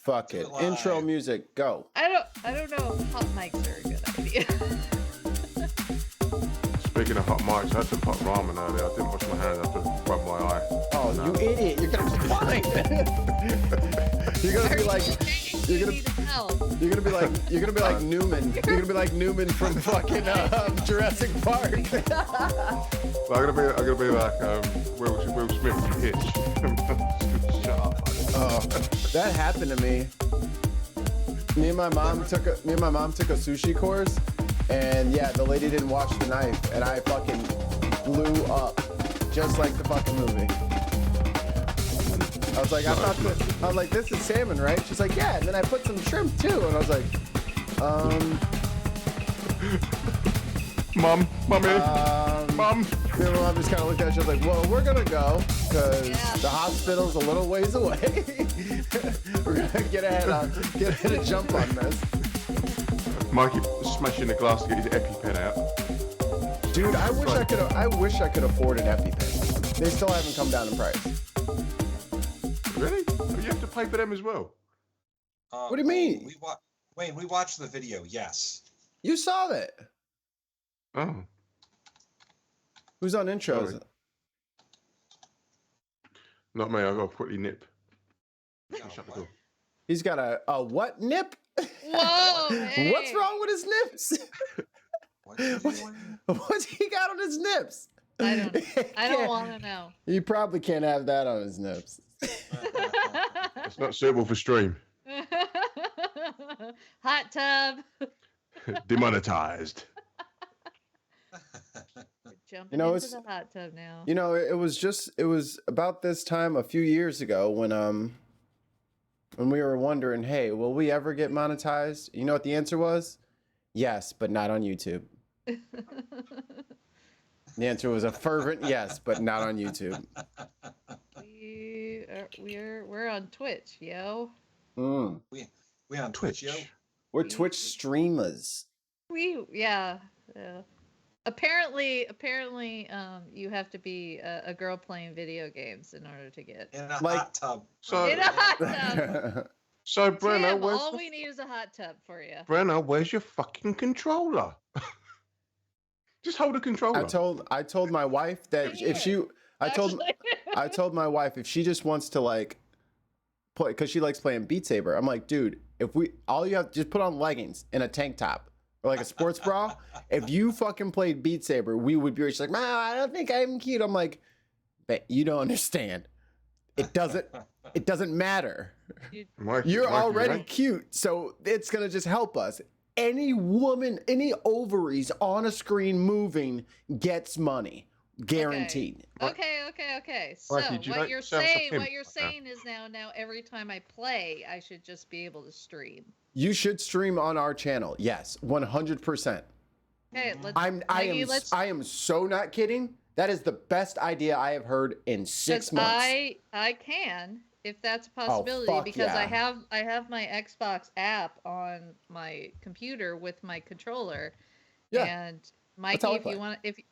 Fuck it. Intro music, go. I don't know if hot mics are a good idea. Speaking of hot mics, I had some hot ramen earlier. I didn't wash my hands after rubbed my eye. Oh, no. You idiot! You're gonna be blind. You're gonna be like, you're gonna be like Newman. You're gonna be like Newman from fucking Jurassic Park. Well, I'm gonna be like Will Smith from Hitch. Shut up. Oh, that happened to me. Me and my mom took a sushi course, and yeah, the lady didn't wash the knife, and I fucking blew up, just like the fucking movie. I was like, I was like, this is salmon, right? She's like, yeah, and then I put some shrimp too, and I was like, Mom. Me and my mom just kind of looked at each other like, well, we're gonna go, because the hospital's a little ways away. We're gonna get ahead a jump on this. Mikey smashing the glass to get his EpiPen out. Dude, I wish I could afford an EpiPen. They still haven't come down in price. Really? You have to pay for them as well? What do you mean? We watched the video, yes. You saw that. Oh. Who's on intros? Sorry. Not me, I've got to quickly nip. Shut the door. He's got a what nip? Whoa! Hey. What's wrong with his nips? What's he got on his nips? I don't want to know. You probably can't have that on his nips. It's not suitable for stream. Hot tub. Demonetized. Jumping into the hot tub now. You know, it was about this time a few years ago when we were wondering, hey, will we ever get monetized? You know what the answer was? Yes, but not on YouTube. The answer was a fervent yes, but not on YouTube. We're on Twitch, yo. We on Twitch, yo. We're Twitch streamers. Yeah. Apparently, you have to be a girl playing video games in order to get in a hot tub. In a hot tub. So, Brenna, all we need is a hot tub for you. Brenna, where's your fucking controller? Just hold a controller. I told my wife that I told my wife if she just wants to like play, because she likes playing Beat Saber. I'm like, dude, all you have to just put on leggings and a tank top or like a sports bra. If you fucking played Beat Saber, we would be. She's like, "Mom, I don't think I'm cute." I'm like, "But you don't understand. It doesn't matter. You're already cute, so it's gonna just help us. Any woman, any ovaries on a screen moving gets money, guaranteed." Okay. So what you're saying is now every time I play, I should just be able to stream. You should stream on our channel. Yes, 100%. Okay, I am so not kidding. That is the best idea I have heard in 6 months. I can, if that's a possibility, because I have my Xbox app on my computer with my controller. Yeah. And Mikey,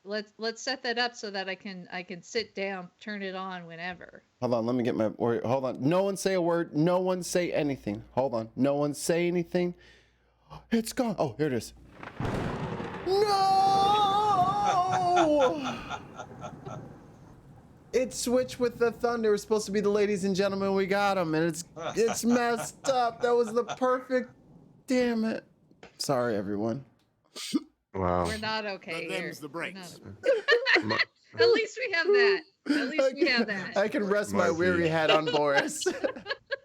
let's set that up so that I can sit down, turn it on whenever. Hold on, let me get my word. Hold on. No one say a word. No one say anything. Hold on. No one say anything. It's gone. Oh, here it is. No! It switched with the thunder. It was supposed to be the ladies and gentlemen. We got them, and it's messed up. That was the perfect. Damn it. Sorry, everyone. Wow. We're not okay here. Them's the breaks. At least we have that. I can rest my weary head on Boris.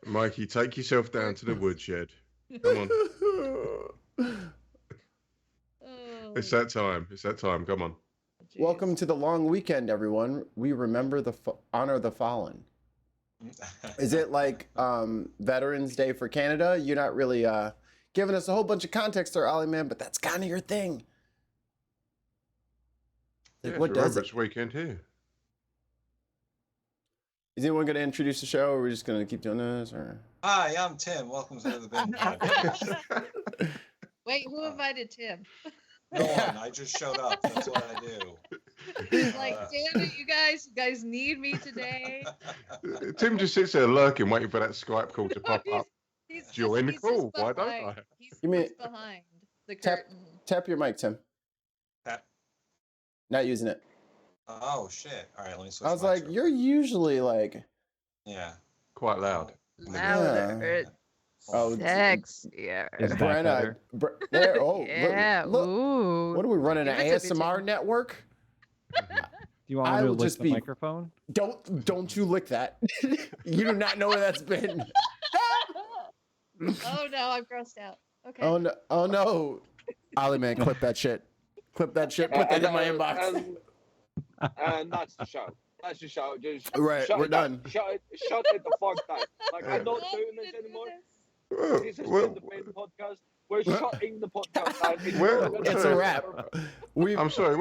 Mikey, take yourself down to the woodshed. Come on. It's that time. Come on. Jeez. Welcome to the long weekend, everyone. We remember honor the fallen. Is it like Veterans Day for Canada? You're not really giving us a whole bunch of context there, Ollie, man, but that's kind of your thing. Like, what does it? It's weekend here. Is anyone going to introduce the show, or are we just going to keep doing this? Or Hi, I'm Tim. Welcome to the TheBinPodcast. Wait, who invited Tim? No one. I just showed up. That's what I do. He's like, damn it, you guys need me today. Tim just sits there lurking, waiting for that Skype call to pop up. He's join the call. Why don't I? He's behind the curtain. Tap your mic, Tim. Tap. Not using it. Oh shit! All right, let me switch. I was like, you're usually like. Yeah. Quite loud. Louder. Yeah. Oh, sexier. Is that better? There. Oh, yeah. Look. Ooh. What are we running? An ASMR network? Do you want me to lick the microphone? Don't you lick that. You do not know where that's been. Oh no, I'm grossed out. Okay. Oh no. Ollie, man, clip that shit. Clip that shit. Put that in my inbox. And that's the show. That's the show. Just right, we're done. Shut it the fuck down. Like, I'm not doing this anymore. This is the TheBinPodcast. We're shutting the podcast down. It's a wrap. I'm sorry.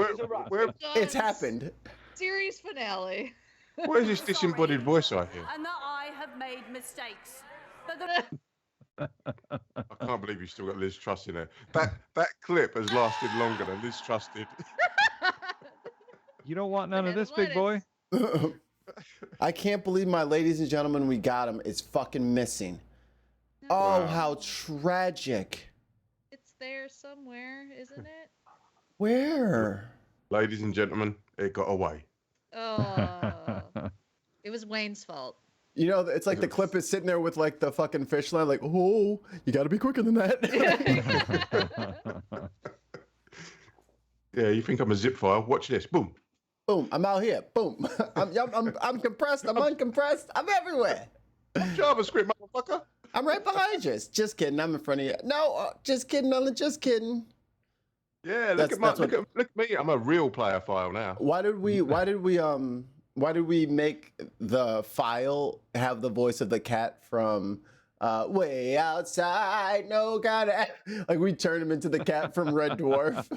It's happened. Series finale. Where's this disembodied voice I hear? And that I have made mistakes. I can't believe you still got Liz Truss in there. That clip has lasted longer than Liz Truss did. You don't want none of this, big boy? I can't believe, my ladies and gentlemen, we got him. It's fucking missing. Oh, wow. How tragic. It's there somewhere, isn't it? Where? Ladies and gentlemen, it got away. Oh. It was Wayne's fault. You know, it's like the clip is sitting there with like the fucking fish line, like, oh, you got to be quicker than that. Yeah, you think I'm a zip file? Watch this. Boom. Boom. I'm out here. Boom. I'm compressed. I'm uncompressed. I'm everywhere. JavaScript, motherfucker. I'm right behind you. Just kidding. I'm in front of you. No, just kidding. Just kidding. Yeah, look at me. I'm a real player file now. Why did we make the file have the voice of the cat from Way Outside? No God, like we turned him into the cat from Red Dwarf.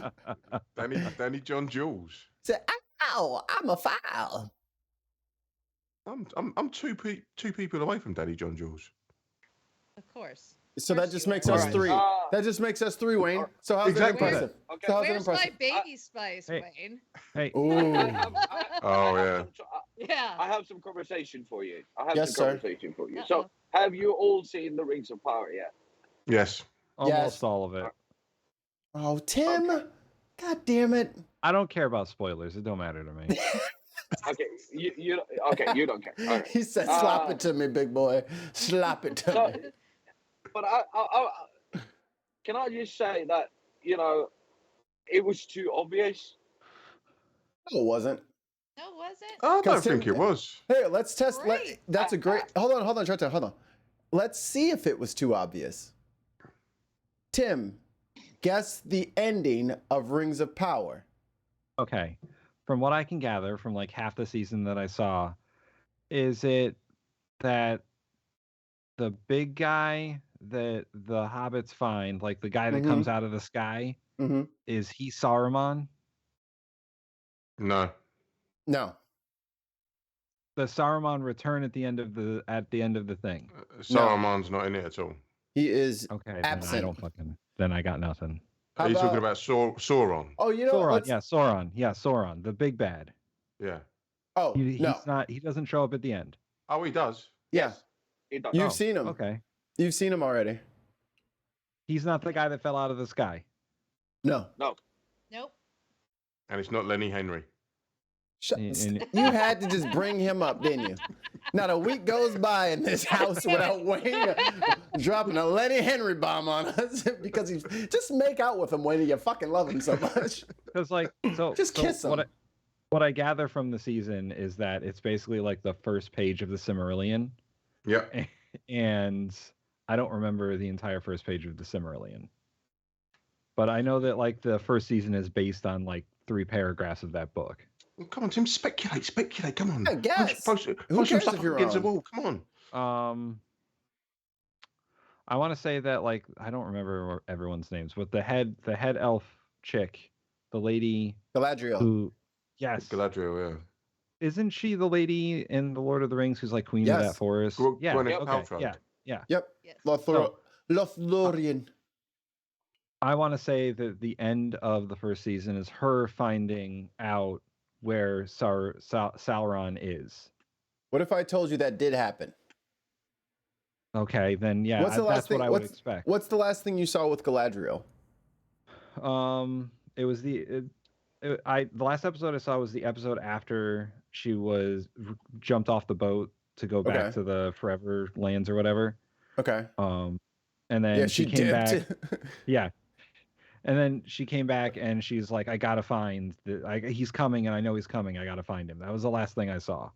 Danny John Jules. Say, ow, I'm a file. I'm two people away from Danny John Jules. Of course. So that just makes us three. That just makes us three, Wayne. So how's that impressive? Okay. So how's Where's that impressive? my baby spice, Wayne? Hey. Ooh. Yeah. I have some conversation for you. Conversation for you. So, have you all seen The Rings of Power yet? Yes. Almost all of it. Oh, Tim. Okay. God damn it. I don't care about spoilers. It don't matter to me. Okay, you don't care. All right. He said, slap it to me, big boy. Slap it to me. But I can I just say that, it was too obvious. No, it wasn't. No, was it? I don't think it was. Hey, let's test. Great. That's a great. Hold on, Shota, hold on. Let's see if it was too obvious. Tim, guess the ending of Rings of Power. Okay. From what I can gather from like half the season that I saw, is it that the big guy that the hobbits find, like the guy that comes out of the sky, is he Saruman? No. The Saruman return at the end of the thing. Saruman's not in it at all. He is absent. Then I got nothing. Are you talking about Sauron? Oh, Sauron. Yeah, Sauron. Yeah, Sauron, the big bad. Yeah. Oh, he's not. He doesn't show up at the end. Oh, he does. Yeah. He does. You've seen him. Okay. You've seen him already. He's not the guy that fell out of the sky. No. Nope. And it's not Lenny Henry. You had to just bring him up, didn't you? Not a week goes by in this house without Wayne dropping a Lenny Henry bomb on us because he's just make out with him, Wayne. You fucking love him so much. Because just kiss him. What I gather from the season is that it's basically like the first page of the Silmarillion. Yeah. And I don't remember the entire first page of the Silmarillion. But I know that like the first season is based on like 3 paragraphs of that book. Well, come on, Tim, speculate. Come on. I guess. Post some stuff up against the wall. Come on. I want to say that like I don't remember everyone's names, but the head elf chick, the lady Galadriel. Galadriel, yeah. Isn't she the lady in the Lord of the Rings who's like queen of that forest? Yeah. Okay. Yeah. Yep. Yes. Lothlorien. I want to say that the end of the first season is her finding out where Sauron is. What if I told you that did happen? Okay, then yeah, that's what I would expect. What's the last thing you saw with Galadriel? It was the last episode I saw was the episode after she was jumped off the boat to go back to the Forever Lands or whatever. Okay. And then she came back. Yeah. And then she came back and she's like, I gotta find he's coming and I know he's coming. I gotta find him. That was the last thing I saw.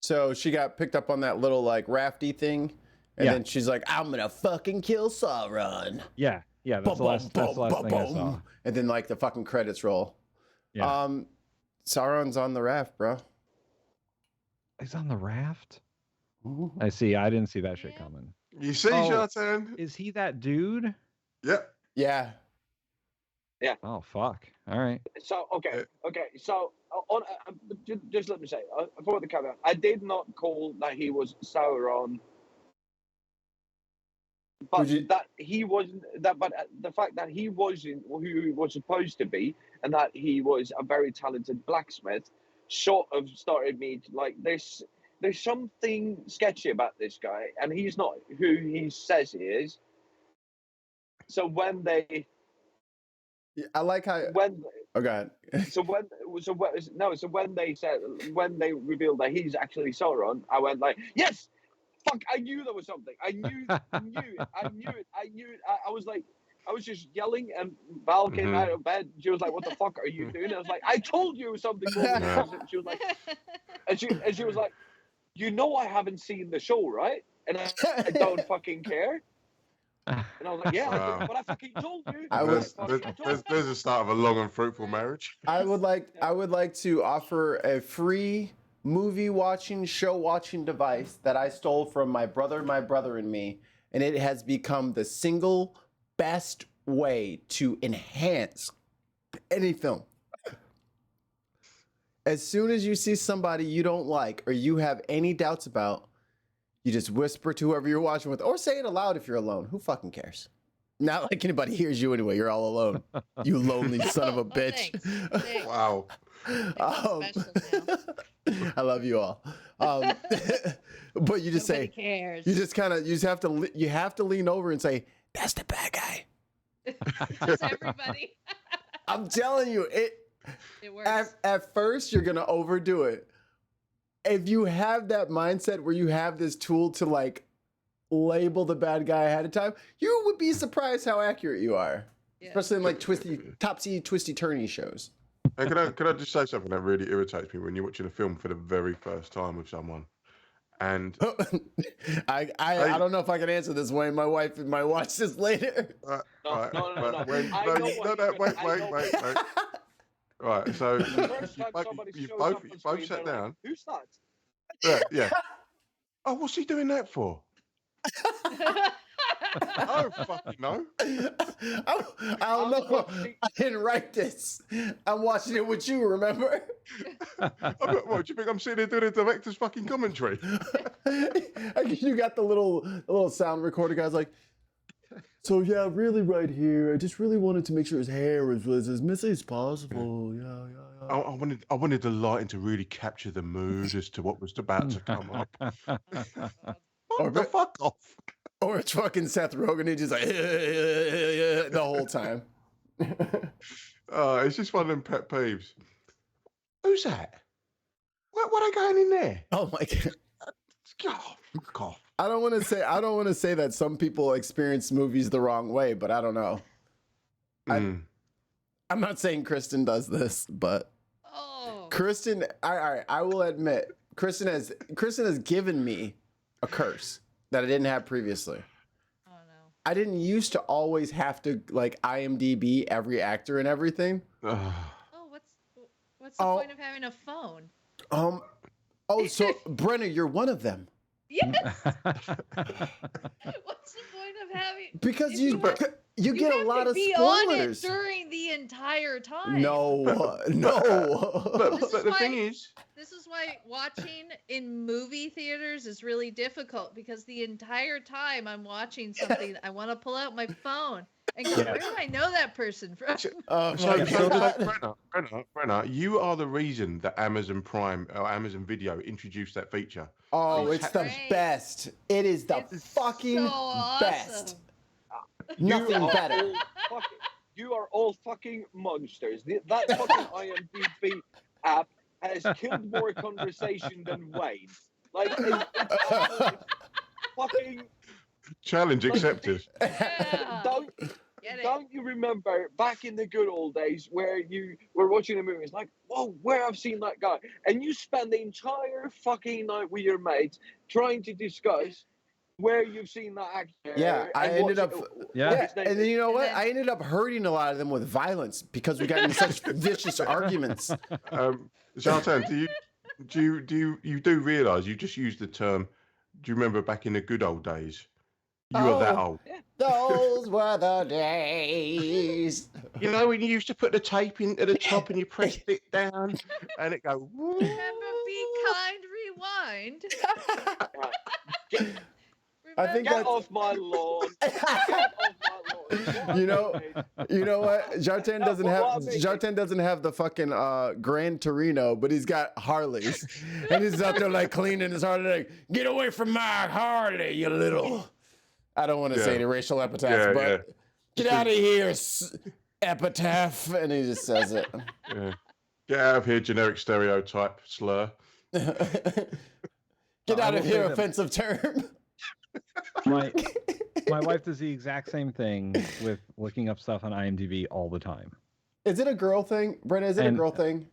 So she got picked up on that little like rafty thing, and then she's like, I'm gonna fucking kill Sauron. Yeah. Yeah, that's the last thing I saw. And then like the fucking credits roll. Yeah. Sauron's on the raft, bro. He's on the raft? I see. I didn't see that shit coming. You see, Jonathan? Is he that dude? Yep. Yeah. Yeah. Oh, fuck. All right. So, okay. So, just let me say, before the caveat, I did not call that he was Sauron. But that he wasn't that, but the fact that he wasn't who he was supposed to be, and that he was a very talented blacksmith, sort of started me to like this. There's something sketchy about this guy, and he's not who he says he is. So when they, I like how when oh god. so when they revealed that he's actually Sauron, I went like, yes. Fuck! I knew there was something. I knew it. I was like, I was just yelling, and Val came out of bed. She was like, "What the fuck are you doing?" I was like, "I told you something." She was like, and she was like, "You know, I haven't seen the show, right?" And I don't fucking care. And I was like, "Yeah, but I fucking told you." There's the start of a long and fruitful marriage. I would like to offer a free movie watching, show watching device that I stole from my brother, and me, and it has become the single best way to enhance any film. As soon as you see somebody you don't like or you have any doubts about, you just whisper to whoever you're watching with, or say it aloud if you're alone. Who fucking cares? Not like anybody hears you anyway. You're all alone. You lonely son of a bitch. Thanks. Wow. I love you all. But you just Nobody say, cares. you just have to lean over and say, that's the bad guy. Just everybody. I'm telling you, it works. At first you're gonna overdo it. If you have that mindset where you have this tool to like label the bad guy ahead of time, you would be surprised how accurate you are. Yeah. Especially in like twisty-turny shows. Hey, can I just say something that really irritates me when you're watching a film for the very first time with someone, and I don't know if I can answer this, Wayne. My wife might watch this later. No. Wait. Right, so you both sat down. Who starts? Yeah. Oh, what's he doing that for? I don't fucking know. I don't know. I didn't write this. I'm watching it with you, remember? What do you think I'm sitting there doing the director's fucking commentary? You got the little sound recorder guy's like, so yeah, really right here. I just really wanted to make sure his hair was as messy as possible. Yeah. I wanted the lighting to really capture the mood as to what was about to come up. What the fuck off? Or it's fucking Seth Rogen, he's just like the whole time. It's just one of them pet peeves. Who's that? What are they going in there? Oh my god! Oh, fuck off. I don't want to say that some people experience movies the wrong way, but I don't know. I'm not saying Kristen does this, but Kristen, I will admit, Kristen has given me a curse that I didn't have previously. Oh no. I didn't used to always have to like IMDb every actor and everything. What's the point of having a phone? So Brenna, you're one of them. Yes. What's the point of having? Because you get a lot of spoilers on it during the entire time. No. But the thing is, this is is why watching in movie theaters is really difficult, because the entire time I'm watching something, I want to pull out my phone and go, where do I know that person from? So, God. Brenna, you are the reason that Amazon Prime or Amazon Video introduced that feature. Oh, it's the best. It is the fucking so best. awesome. Nothing better. You are all fucking monsters. That fucking IMDb app has killed more conversation than Wayne. Like, it's fucking... Challenge accepted. Yeah. Don't you remember back in the good old days where you were watching a movie? It's like, whoa, where I've seen that guy, and you spend the entire fucking night with your mates trying to discuss where you've seen that actor. Yeah, I ended up. Yeah, and then you know what? I ended up hurting a lot of them with violence because we got into such vicious arguments. Zlatan, do you realize you just used the term? Do you remember back in the good old days? You were that old. Those were the days. You know when you used to put the tape into the top and you pressed it down and it go. Woo. Remember, Be Kind, Rewind. I think Get off my lawn. Get off my lawn. You know what? Jartan doesn't have the fucking Gran Torino, but he's got Harleys, and he's out there like cleaning his Harley, like, get away from my Harley, you little. I don't want to say any racial epithets, but get out of here, epitaph, and he just says it. Yeah. Get out of here, generic stereotype slur. Get out of here, offensive term. My wife does the exact same thing with looking up stuff on IMDb all the time. Is it a girl thing, Brenna? Is it a girl thing?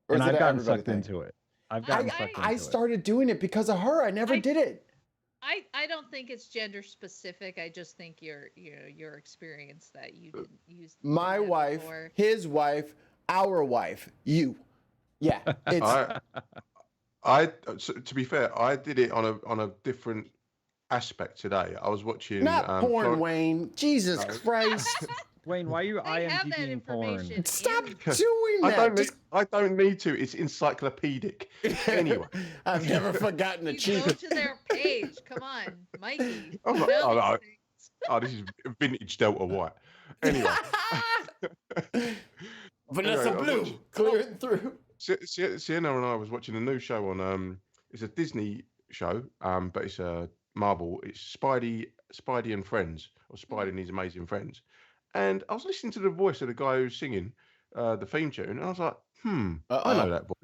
Or and I've gotten sucked into it. I started doing it because of her. I never did it. I don't think it's gender specific. I just think your experience that you didn't use. My wife, before. His wife, our wife, you. Yeah. It's... to be fair, I did it on a different aspect today. I was watching. Not porn, Wayne. Jesus Christ. Wayne, why are you IMDbing porn? Stop doing that. I don't need to. It's encyclopedic. Anyway. I've never forgotten a cheat. Go to their page. Come on, Mikey. This is vintage Delta White. Anyway. Vanessa Blue, clearing through. Sienna and I was watching a new show on, it's a Disney show, but it's a Marvel. It's Spidey and Friends, or Spidey and His Amazing Friends. And I was listening to the voice of the guy who's singing the theme tune, and I was like, I know that voice.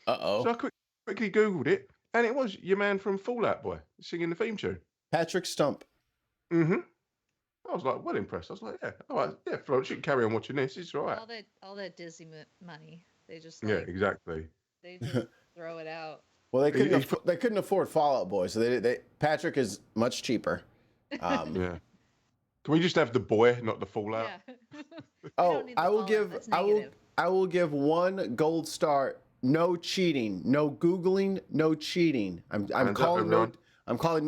So I quickly Googled it, and it was your man from Fall Out Boy singing the theme tune. Patrick Stump. Mm-hmm. I was like, well impressed. I was like, yeah, all right, yeah, Florence, you can carry on watching this. It's all right. All that Disney money, they just exactly. They just throw it out. Well, they couldn't afford Fall Out Boy, so Patrick is much cheaper. Yeah. Can we just have the boy, not the Fallout? Yeah. I will give 1 gold star. No cheating, no Googling, no cheating. I'm calling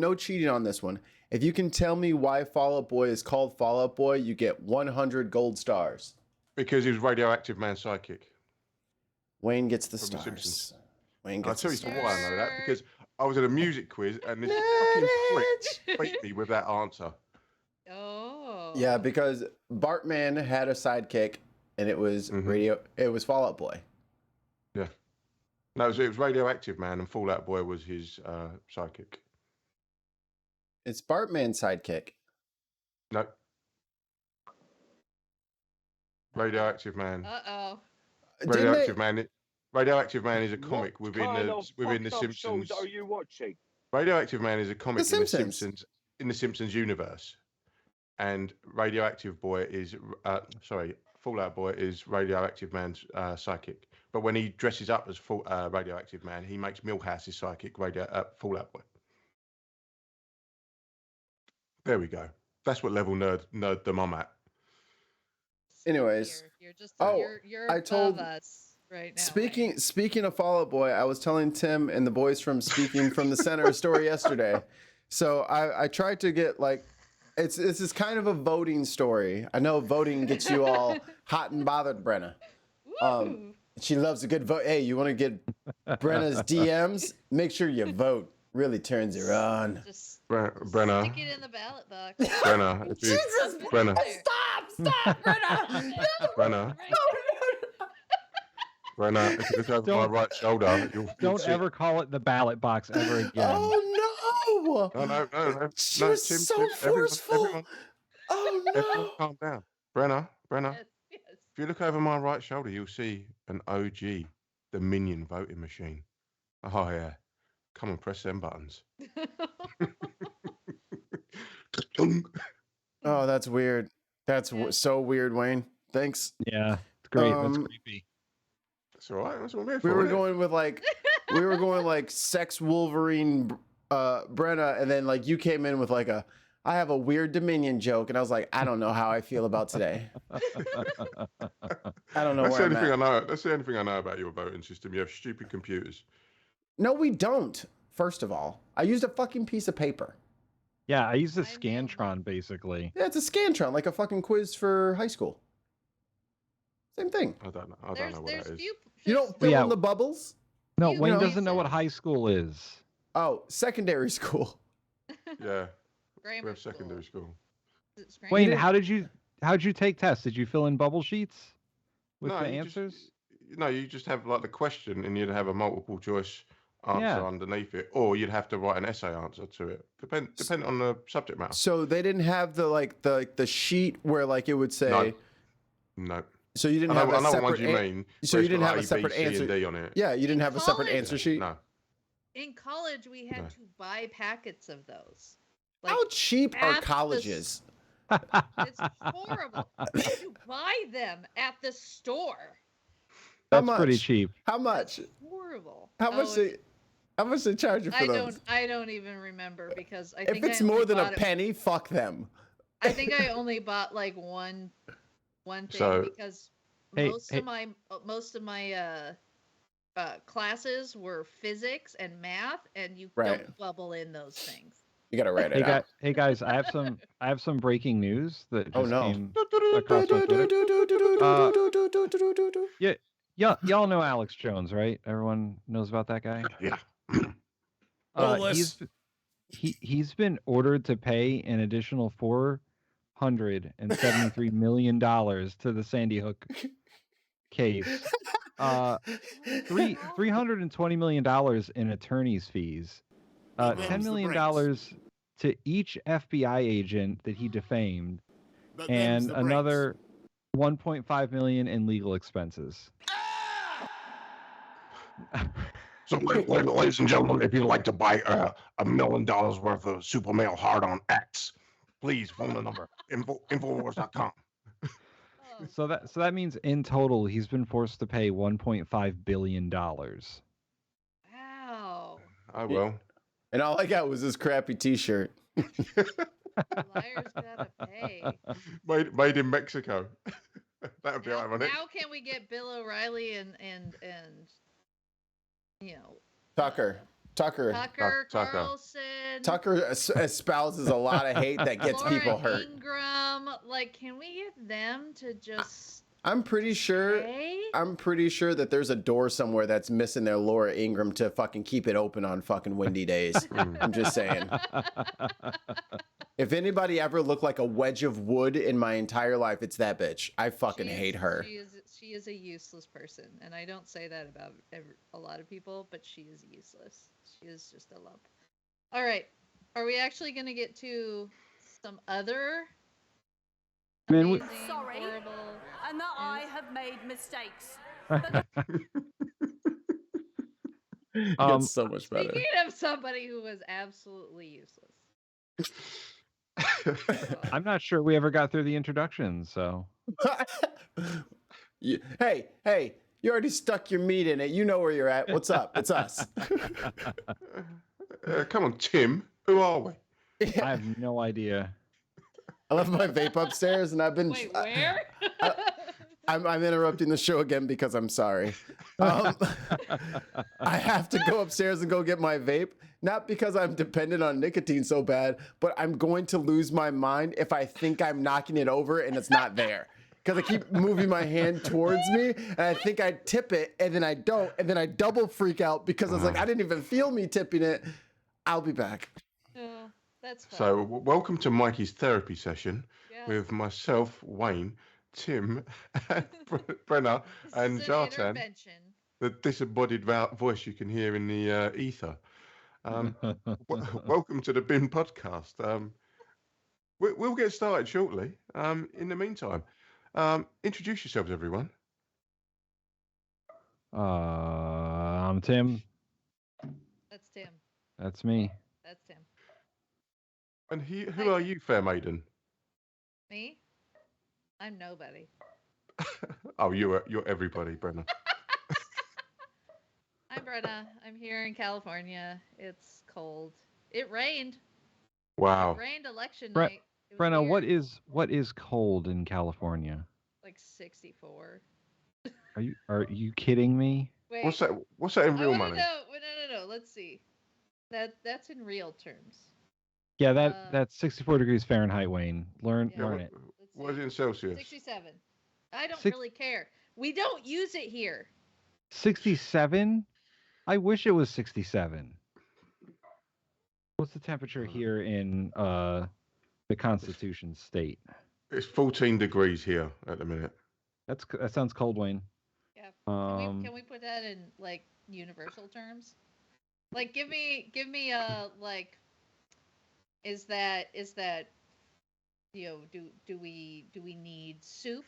no cheating on this one. If you can tell me why Fall Out Boy is called Fall Out Boy, you get 100 gold stars. Because he was Radioactive Man's sidekick. Wayne gets the stars. I'll tell you why I know that, because I was at a music quiz and this fucking prick beat me with that answer. Oh. Yeah, because Bartman had a sidekick, and it was It was Fall Out Boy. Yeah. No, it was Radioactive Man, and Fall Out Boy was his sidekick. It's Bartman's sidekick. No. Radioactive Man. Uh-oh. Radioactive Man is a comic within the Simpsons. Shows are you watching? Radioactive Man is a comic in the Simpsons universe. And Radioactive Boy is Fall Out Boy is Radioactive Man's psychic. But when he dresses up as Radioactive Man, he makes Milhouse his psychic, Fall Out Boy. There we go. That's what level nerddom I'm at. Anyways, you're above us right now. Speaking of Fall Out Boy, I was telling Tim and the boys from Speaking from the Center a story yesterday. So I tried to get this is kind of a voting story. I know voting gets you all hot and bothered, Brenna. She loves a good vote. Hey, you want to get Brenna's DMs? Make sure you vote. Really turns her on. Just Brenna. stick it in the ballot box. Brenna, if you, Jesus, Brenna, stop, Brenna. No, Brenna, Brenna, if you look over my right shoulder, you'll Don't see. ever call it the ballot box ever again. Oh no! No. She No, was Tim, so forceful. Everyone calm down. Brenna, Yes. if you look over my right shoulder, you'll see an OG Dominion voting machine. Oh, yeah. Come on, press them buttons. Oh, that's weird. That's so weird, Wayne. Thanks. Yeah, it's great. That's creepy. That's all right. That's what I'm here We for. were going with like sex Wolverine Brenna, and then like you came in with like I have a weird Dominion joke, and I was like, I don't know how I feel about today. I don't know That's where I'm the only thing at. I know. That's the only thing I know about your voting system. You have stupid computers. No, we don't. First of all, I used a fucking piece of paper. Yeah, I use a Scantron basically. Yeah, it's a Scantron, like a fucking quiz for high school. Same thing. I don't know. I don't know what that is. You don't fill in the bubbles? No, You Wayne know. doesn't know what high school is. Oh, secondary school. Yeah. Grammar We have secondary school. Wayne, how'd you take tests? Did you fill in bubble sheets with the answers? You just have like the question, and you'd have a multiple choice answer underneath it, or you'd have to write an essay answer to it. Depend on the subject matter. So they didn't have the sheet where like it would say. No. So you didn't have a separate. I know what ones you mean. So you didn't have a separate answer. D on it. Yeah, you didn't have a separate answer sheet. No. In college, we had to buy packets of those. Like, how cheap are colleges? It's horrible. You had to buy them at the store. That's pretty cheap. How much? That's horrible. How much they charge you for those? I don't even remember because if it's more than a penny, fuck them. I think I only bought like one thing because most of my classes were physics and math, and you don't bubble in those things. You gotta write it out. Hey guys, I have some breaking news that just came across my Twitter. Y'all know Alex Jones, right? Everyone knows about that guy. Yeah. He's been ordered to pay an additional $473 million to the Sandy Hook case. $320 million in attorney's fees. $10 million to each FBI agent that he defamed, and another $1.5 million in legal expenses. So, ladies and gentlemen, if you'd like to buy $1 million worth of Super Male Hard on X, please phone the number infowars.com. So that means in total he's been forced to pay $1.5 billion. Wow. I will. And all I got was this crappy T-shirt. Liars gotta pay. Made in Mexico. That would be ironic. How can we get Bill O'Reilly and Tucker Carlson? Tucker espouses a lot of hate that gets Laura people hurt. Ingram, like, can we get them to just? I'm pretty sure that there's a door somewhere that's missing their Laura Ingram to fucking keep it open on fucking windy days. I'm just saying. If anybody ever looked like a wedge of wood in my entire life, it's that bitch. I fucking hate her. She is a useless person, and I don't say that about a lot of people, but she is useless. She is just a lump. All right, are we actually going to get to some other? Sorry, horrible and that I have made mistakes. It's so much better. Speaking of somebody who was absolutely useless. I'm not sure we ever got through the introduction, so. Hey, you already stuck your meat in it. You know where you're at. What's up? It's us. Come on, Tim. Who are we? I have no idea. I left my vape upstairs, and I've been. Wait, where? I'm interrupting the show again because I'm sorry. I have to go upstairs and go get my vape, not because I'm dependent on nicotine so bad, but I'm going to lose my mind if I think I'm knocking it over and it's not there. because I keep moving my hand towards me, and I think I tip it, and then I don't, and then I double freak out because I was like, I didn't even feel me tipping it. I'll be back. Oh, that's fine. So, welcome to Mikey's therapy session with myself, Wayne, Tim, Brenna, and Jartan, the disembodied voice you can hear in the ether. Welcome to the Bin Podcast. We'll get started shortly. In the meantime, introduce yourselves, everyone. I'm Tim. That's Tim. That's me. That's Tim. And who are you, fair maiden? Me? I'm nobody. Oh, you're everybody, Brenna. I'm Brenna. I'm here in California. It's cold. It rained. Wow. It rained election night. Brenna, what is cold in California? Like 64. Are you kidding me? Wait, what's that in real money? No. Let's see. That's in real terms. Yeah, that's 64 degrees Fahrenheit, Wayne. Learn it. What is it in Celsius? 67. I don't really care. We don't use it here. 67? I wish it was 67. What's the temperature here in the Constitution state? It's 14 degrees here at the minute. That sounds cold, Wayne. Yeah. Can we put that in like universal terms? Like give me like is that do we need soup?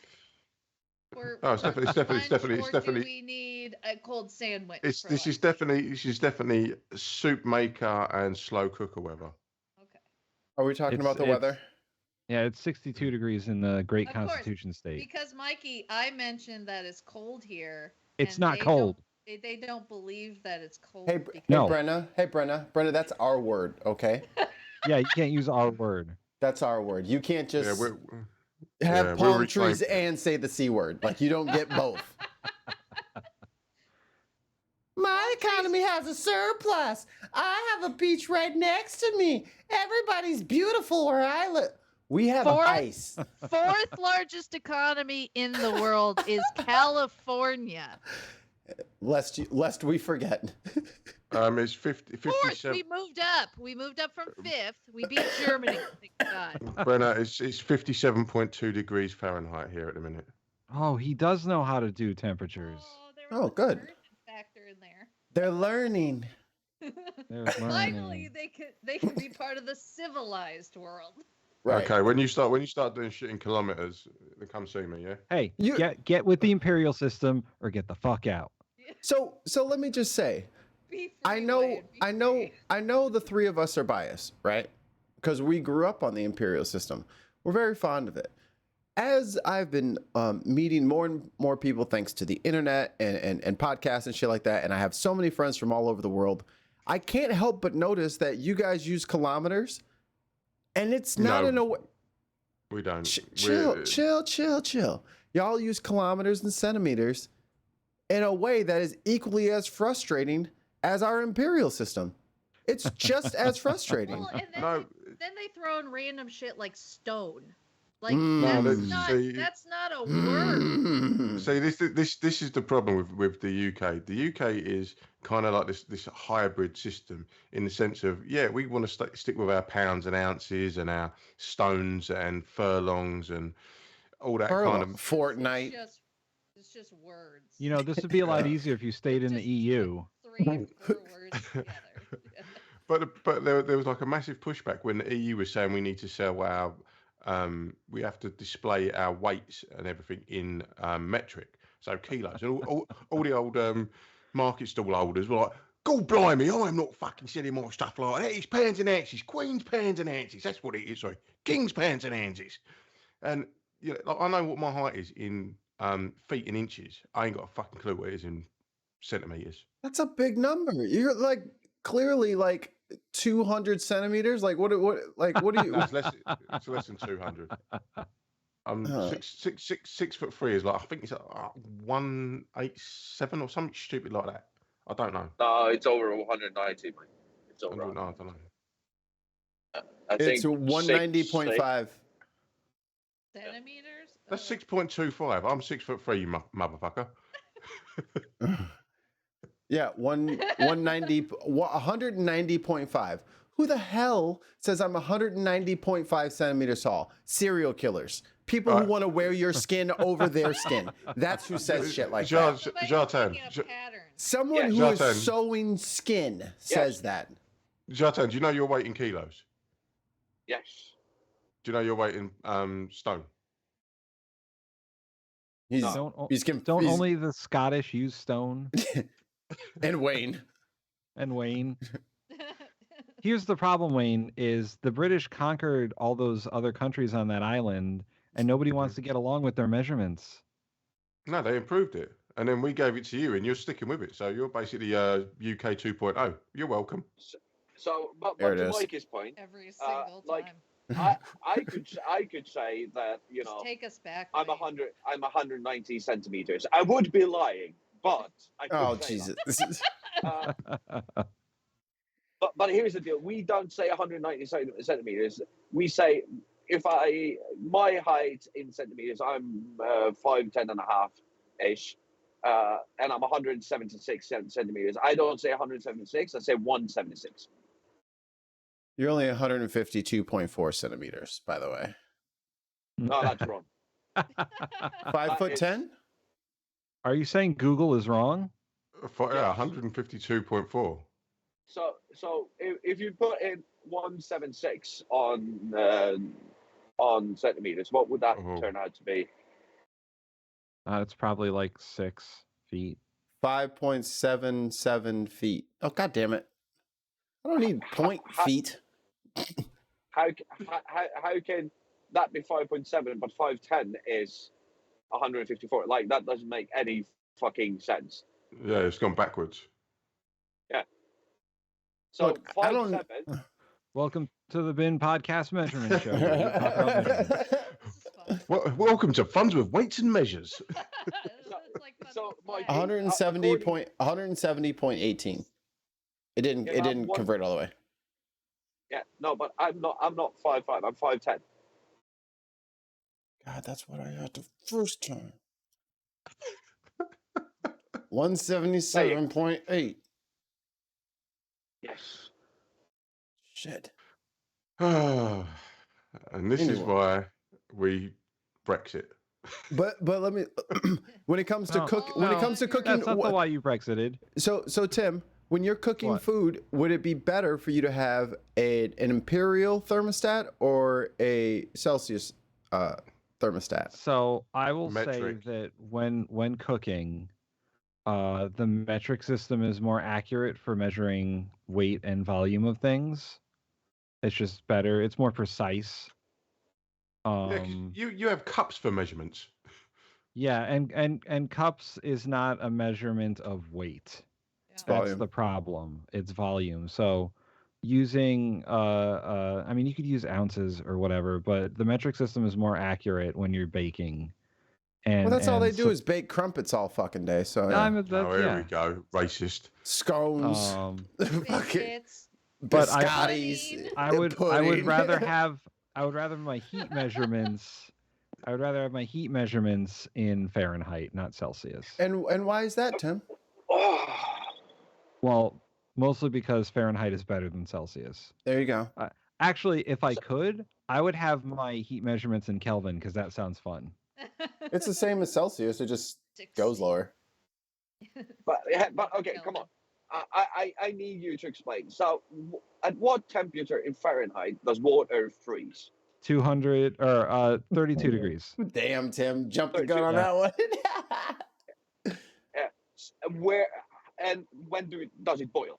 It's definitely. Do we need a cold sandwich? This is definitely soup maker and slow cooker weather. Okay. Are we talking about the weather? Yeah, it's 62 degrees in the Great Constitution State. Because Mikey, I mentioned that it's cold here. It's not cold. They don't believe that it's cold. Hey, Brenna, that's our word, okay? Yeah, you can't use our word. That's our word. You can't just have palm trees and say the C word. Like, you don't get both. My economy has a surplus. I have a beach right next to me. Everybody's beautiful where I live. We have ice. Fourth largest economy in the world is California. Lest we forget. It's 57. Fourth, we moved up from fifth. We beat Germany, thank God. Brenna, it's 57.2 degrees Fahrenheit here at the minute. Oh, he does know how to do temperatures. Oh, good. Factor in there. They're learning. Finally, they can be part of the civilized world. Right. Okay, when you start doing shit in kilometers, then come see me, yeah? Hey, get with the imperial system or get the fuck out. So let me just say, I know the three of us are biased, right? Because we grew up on the imperial system. We're very fond of it. As I've been meeting more and more people thanks to the internet and podcasts and shit like that, and I have so many friends from all over the world, I can't help but notice that you guys use kilometers, and it's not in a way. We don't. Chill. Y'all use kilometers and centimeters in a way that is equally as frustrating as our imperial system. It's just as frustrating. Well, and then they throw in random shit like stone. Like that's not a word. See, this is the problem with the UK. The UK is kind of like this hybrid system in the sense of, we want to stick with our pounds and ounces and our stones and furlongs and all that kind of fortnight. It's just words. You know, this would be a lot easier if you stayed in the EU. 3 4 words together. But there was like a massive pushback when the EU was saying we need to sell our we have to display our weights and everything in metric, so kilos, and all the old market stall holders were like, "God blimey, I'm not fucking selling my stuff like that. It's pounds and ounces, Queen's pounds and ounces. That's what it is. Sorry, King's pounds and ounces." And like, I know what my height is in feet and inches. I ain't got a fucking clue what it is in centimeters. That's a big number. You're like clearly like 200 centimeters. Like what do you? No, it's less than 200. 6'3" is like, I think it's 187 or something stupid like that. I don't know. No, it's over 190, mate. It's over. I don't know. I think it's 190.5 centimeters. That's 6.25. I'm 6'3", you motherfucker. Yeah, 190.5. Who the hell says I'm 190.5 centimeters tall? Serial killers. People who want to wear your skin over their skin. That's who says shit like that. Someone who is sewing skin says that. Jartan, do you know your weight in kilos? Yes. Do you know your weight in stone? Don't only the Scottish use stone? And Wayne. Here's the problem, Wayne, is the British conquered all those other countries on that island, and nobody wants to get along with their measurements. No, they improved it. And then we gave it to you, and you're sticking with it. So you're basically UK 2.0. You're welcome. But to Mikey's point, every single time. I could say that, you know, just take us back. I'm 190 centimeters. I would be lying, but I could say Jesus. But here's the deal: we don't say 190 centimeters. We say my height in centimeters, I'm 5'10" and a half ish, and I'm 176 centimeters. I don't say 176. I say 176. You're only 152.4 centimeters, by the way. No, that's wrong. 5'10"? Are you saying Google is wrong? 152.4. So if you put in 176 on centimeters, what would that turn out to be? It's probably like 6 feet. 5.77 feet. Oh, God damn it. I don't need feet. How can that be 5.7, but 5'10" is 154? Like, that doesn't make any fucking sense. Yeah, it's gone backwards. Yeah. So Look, 5'7". Welcome to the Bin Podcast Measurement Show. Welcome to Funds with Weights and Measures. So 170.18. It didn't convert all the way. Yeah, no, but I'm not 5'5". I'm 5'10". God, that's what I had the first time. 177.8. Yes. Shit. And this is why we Brexit. But let me when it comes to cooking, that's not the why you Brexited. So Tim, when you're cooking food, would it be better for you to have an imperial thermostat or a Celsius thermostat? So I will say that when cooking, the metric system is more accurate for measuring weight and volume of things. It's just better. It's more precise. You have cups for measurements. Yeah, and cups is not a measurement of weight. That's the problem. It's volume. So using I mean, you could use ounces or whatever, but the metric system is more accurate when you're baking. And that's all they do is bake crumpets all fucking day. So here we go, racist scones, but biscottis. I would rather have my heat measurements. I would rather have my heat measurements in Fahrenheit, not Celsius. And why is that, Tim? Well, mostly because Fahrenheit is better than Celsius. There you go. Actually, if I could, I would have my heat measurements in Kelvin because that sounds fun. It's the same as Celsius. It just goes lower. But okay, come on. I need you to explain. So, at what temperature in Fahrenheit does water freeze? 200 or 32 degrees. Damn, Tim, jump the gun on that one. When does it boil?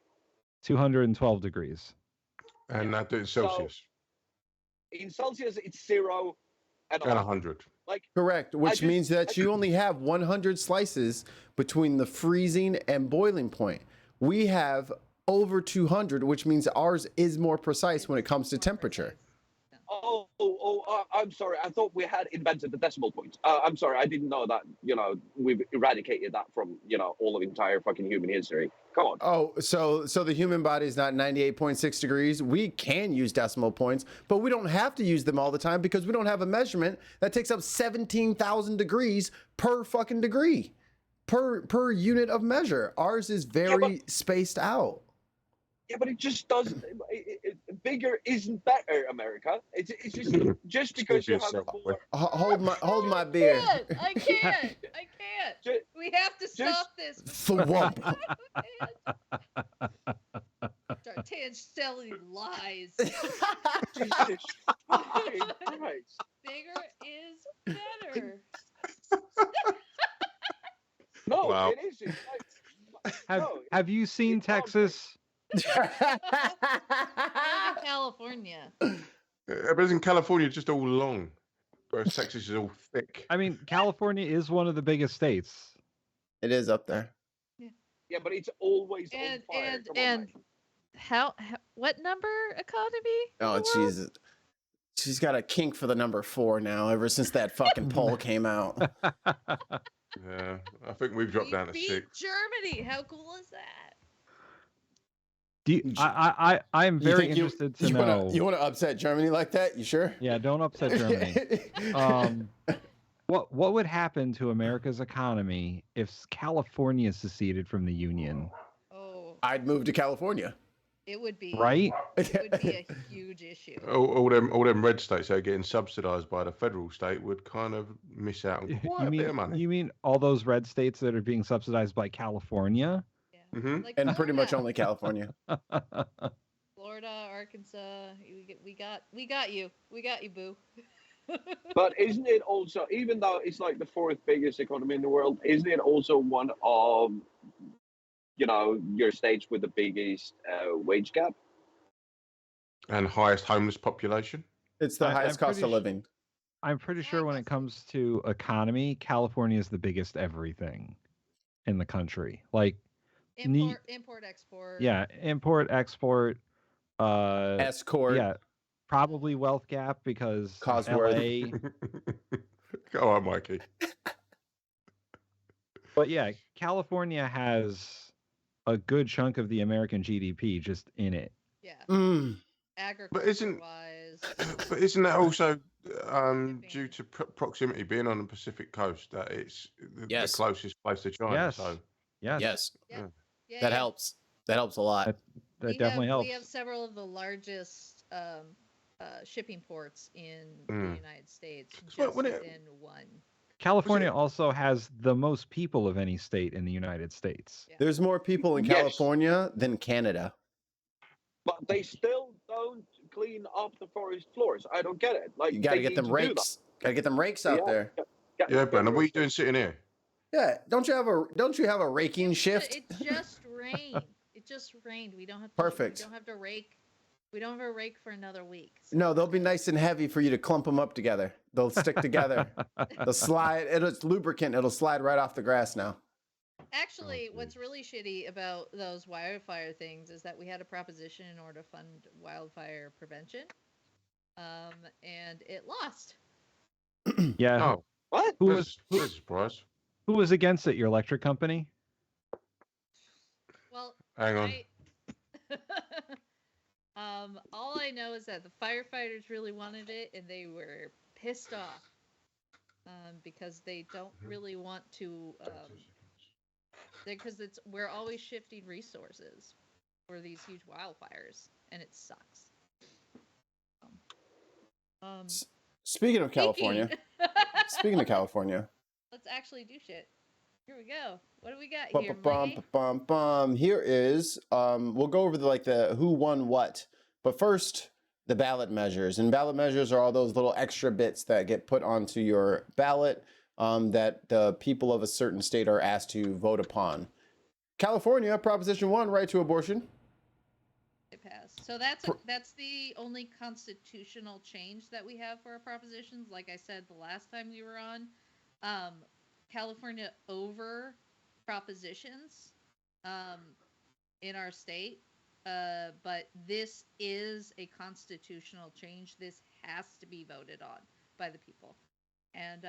212 degrees. And that is Celsius. So, in Celsius, it's 0 and 100. Correct, which means that you only have 100 slices between the freezing and boiling point. We have over 200, which means ours is more precise when it comes to temperature. I'm sorry. I thought we had invented the decimal point. I'm sorry. I didn't know that, we've eradicated that from, all of entire fucking human history. Come on. Oh, so the human body is not 98.6 degrees. We can use decimal points, but we don't have to use them all the time because we don't have a measurement that takes up 17,000 degrees per fucking degree, per unit of measure. Ours is very spaced out. Yeah, but it just doesn't. Bigger isn't better, America. It's just because you have more. Hold my beer. I can't. We have to stop this. Thwump. Tartan's selling lies. Jesus fucking Christ. Bigger is better. No, Wow. it isn't. Have you seen Texas? I live in California. But isn't California just all long, whereas Texas is all thick? I mean, California is one of the biggest states. It is up there. Yeah, but it's always on fire. And how what number economy? Oh Jesus. She's got a kink for the number 4 now, ever since that fucking poll came out. Yeah, I think we've dropped down to 6. Germany. How cool is that? I'm very interested to know. You want to upset Germany like that? You sure? Yeah, don't upset Germany. What would happen to America's economy if California seceded from the Union? Oh, I'd move to California. it would be Right? It would be a huge issue. All them red states that are getting subsidised by the federal state would kind of miss out on quite a bit of money. You mean all those red states that are being subsidized by California? Yeah. Mhm. Like And pretty much Florida. only California. Florida, Arkansas. We got you, boo. But isn't it also, even though it's like the 4th biggest economy in the world, isn't it also one of, your states with the biggest wage gap? And highest homeless population. It's the highest cost of living. I'm pretty sure when it comes to economy, California is the biggest everything in the country. Like Import, export. Yeah, import, export. Escort. Yeah, probably wealth gap because Cosworth. LA. Go on, Mikey. But yeah, California has a good chunk of the American GDP just in it. Yeah. Agriculture wise. But isn't that also due to proximity, being on the Pacific coast, that it's the closest place to China? Yes. So Yes. Yeah. That helps. That helps a lot. That definitely helps. We have several of the largest shipping ports in the United States, just in one. California also has the most people of any state in the United States. Yeah. There's more people in California than Canada. But they still don't clean up the forest floors. I don't get it. Like, you gotta get them rakes. Gotta get them rakes out there. Yeah, Brandon, what are you doing sitting here? Yeah, don't you have a raking shift? It just rained. It just rained. We don't have to, Perfect. We don't have to rake. We don't have a rake for another week. So. No, they'll be nice and heavy for you to clump them up together. They'll stick together. They'll slide. It's lubricant. It'll slide right off the grass now. Actually, what's really shitty about those wildfire things is that we had a proposition in order to fund wildfire prevention, and it lost. Yeah. Oh, what? Surprise. Who was against it? Your electric company? Well, hang on. All I know is that the firefighters really wanted it, and they were pissed off because they don't really want to. Because we're always shifting resources for these huge wildfires, and it sucks. Speaking of California, let's actually do shit. Here we go. What do we got here, Mikey? Here is we'll go over the who won what, but first the ballot measures. And ballot measures are all those little extra bits that get put onto your ballot that the people of a certain state are asked to vote upon. California, Proposition 1, right to abortion. It passed. So that's the only constitutional change that we have for our propositions. Like I said the last time we were on, California over propositions in our state, but this is a constitutional change. This has to be voted on by the people, and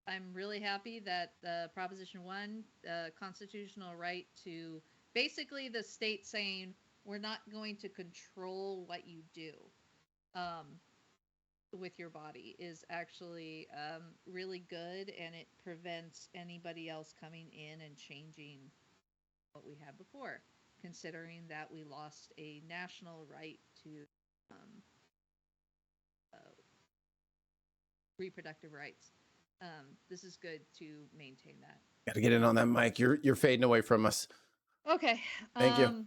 I'm really happy that Proposition 1, constitutional right to basically the state saying we're not going to control what you do with your body is actually really good, and it prevents anybody else coming in and changing what we had before, considering that we lost a national right to reproductive rights. This is good to maintain that. Got to get in on that mic. You're fading away from us. Okay. Thank you.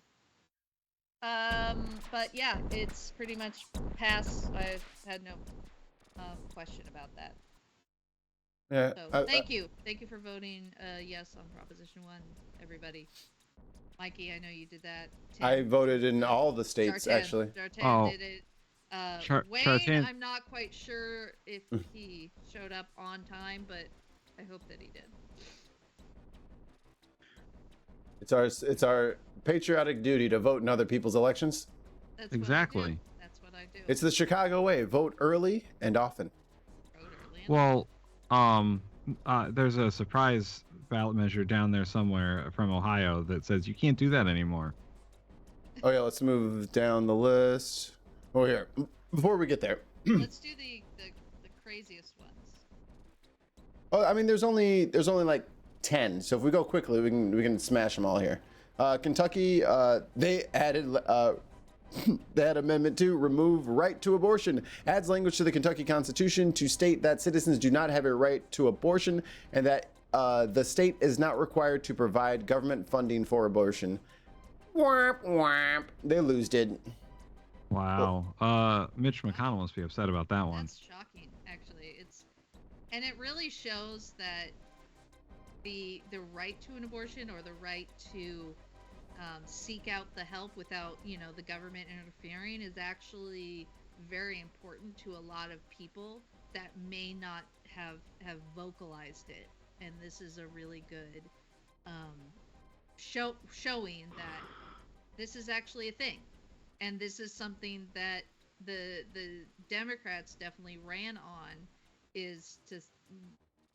But yeah, it's pretty much passed. I had no question about that. Yeah. So thank you for voting yes on Proposition 1, everybody. Mikey, I know you did that. Tim, I voted in all the states, actually. Jartan did it. Wayne, Jartan. I'm not quite sure if he showed up on time, but I hope that he did. It's our patriotic duty to vote in other people's elections. That's exactly. That's what I do. It's the Chicago way. Vote early and often. Well, there's a surprise ballot measure down there somewhere from Ohio that says you can't do that anymore. Oh yeah, let's move down the list. Oh here, before we get there. Let's do the craziest ones. Oh, I mean, there's only like 10. So if we go quickly, we can smash them all here. Kentucky, they added that amendment to remove right to abortion, adds language to the Kentucky Constitution to state that citizens do not have a right to abortion, and that the state is not required to provide government funding for abortion. Womp womp. They losed it. Wow. Mitch McConnell must be upset about that one. That's shocking, actually. And it really shows that the right to an abortion, or the right to seek out the help without, the government interfering, is actually very important to a lot of people that may not have vocalized it. And this is a really good showing that this is actually a thing. And this is something that the Democrats definitely ran on, is to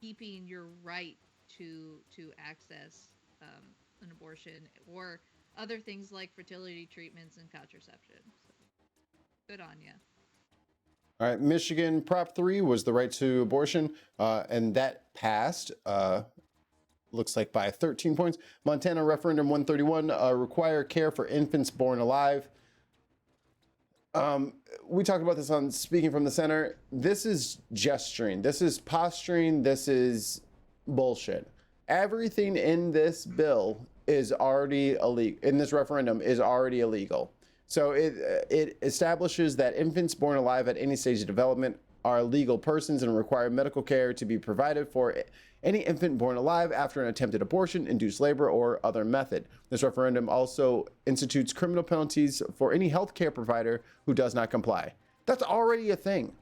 keeping your right to access an abortion or other things like fertility treatments and contraception. So, good on ya. All right, Michigan Prop 3 was the right to abortion, and that passed. Looks like by 13 points. Montana Referendum 131, require care for infants born alive. We talked about this on Speaking from the Center. This is gesturing. This is posturing. This is bullshit. Everything in this bill is already illegal. In this referendum is already illegal. So it establishes that infants born alive at any stage of development are legal persons and require medical care to be provided for any infant born alive after an attempted abortion, induced labor, or other method. This referendum also institutes criminal penalties for any healthcare provider who does not comply. That's already a thing.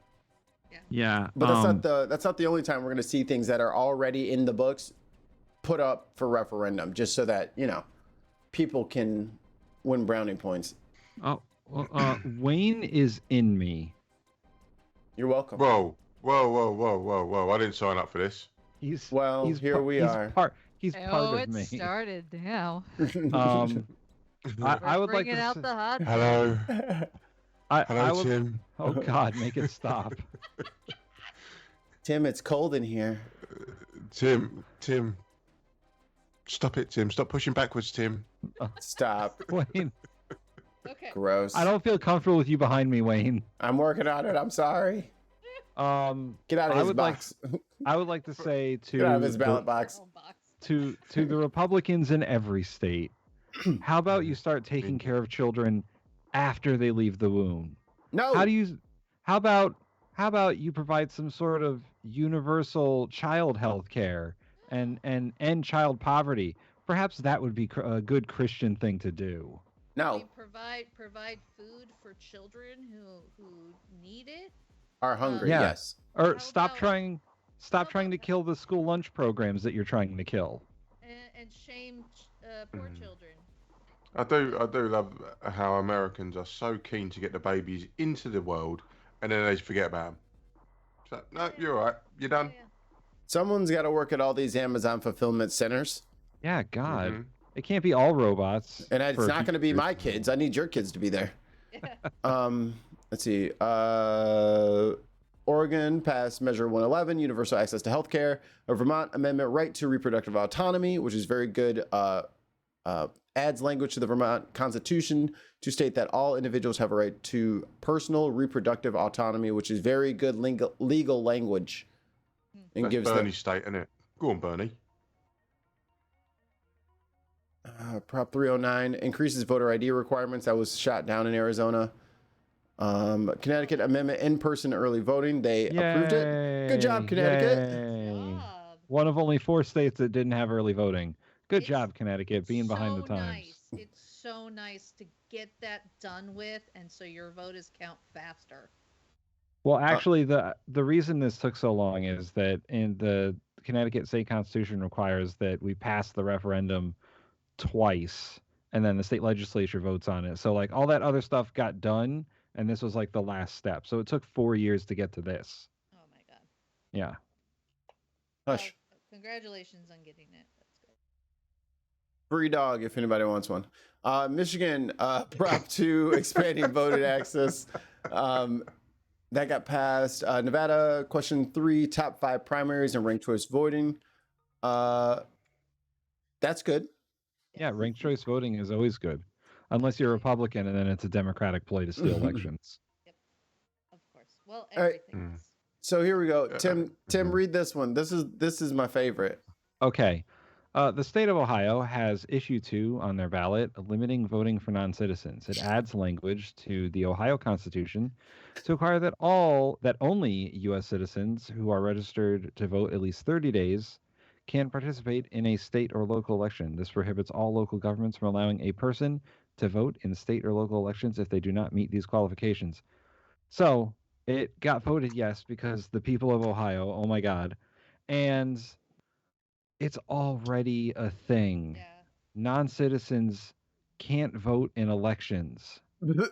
Yeah. But that's not the only time we're going to see things that are already in the books put up for referendum, just so that, people can win brownie points. Oh, Wayne is in me. You're welcome. Whoa. I didn't sign up for this. He's we are. He's part of me. It started now. I would like bringing to out the hot. Hello. I would, Tim. Oh God, make it stop. Tim, it's cold in here. Tim. Stop it, Tim. Stop pushing backwards, Tim. Stop. Wayne. Okay. Gross. I don't feel comfortable with you behind me, Wayne. I'm working on it. I'm sorry. Get out of his box. I would like to say to Get out of his ballot box. To the Republicans in every state, how about you start taking care of children after they leave the womb? No. How about you provide some sort of universal child health care and end child poverty? Perhaps that would be a good Christian thing to do. No. Provide food for children who need it. Are hungry, Yeah. yes. Or How stop about- trying to kill the school lunch programs that you're trying to kill. And shame poor children. I do love how Americans are so keen to get the babies into the world, and then they just forget about them. So, no, you're all right. You're done. Yeah. Someone's got to work at all these Amazon fulfillment centers. Yeah, God. Mhm. It can't be all robots. And it's not going to be my kids. I need your kids to be there. Let's see. Oregon passed Measure 111, universal access to healthcare. A Vermont amendment, right to reproductive autonomy, which is very good. Adds language to the Vermont Constitution to state that all individuals have a right to personal reproductive autonomy, which is very good legal language. And that's gives Bernie's state, isn't it? Go on, Bernie. Prop 309 increases voter ID requirements. That was shot down in Arizona. Connecticut amendment, in-person early voting. They approved it. Good job, Connecticut. Good job. One of only 4 states that didn't have early voting. Good job, Connecticut, being behind the times. Nice. It's so nice to get that done with, and so your voters count faster. Well, actually, the reason this took so long is that in the Connecticut state constitution requires that we pass the referendum twice, and then the state legislature votes on it. So, like, all that other stuff got done, and this was like the last step. So it took 4 years to get to this. Oh my god. Yeah. Hush. Well, congratulations on getting it. That's good. Free dog if anybody wants one. Michigan, Prop 2, expanding voting access. That got passed. Nevada, question 3, top 5 primaries and ranked choice voting. That's good. Yeah, ranked choice voting is always good. Unless you're a Republican, and then it's a Democratic play to steal elections. Yep. Of course. Well, right. everything is. So here we go. Tim, read this one. This is my favorite. Okay. The state of Ohio has issue 2 on their ballot, limiting voting for non-citizens. It adds language to the Ohio Constitution to require that only U.S. citizens who are registered to vote at least 30 days can participate in a state or local election. This prohibits all local governments from allowing a person to vote in state or local elections if they do not meet these qualifications. So it got voted yes because the people of Ohio, oh my God, and it's already a thing. Yeah. Non-citizens can't vote in elections. Well,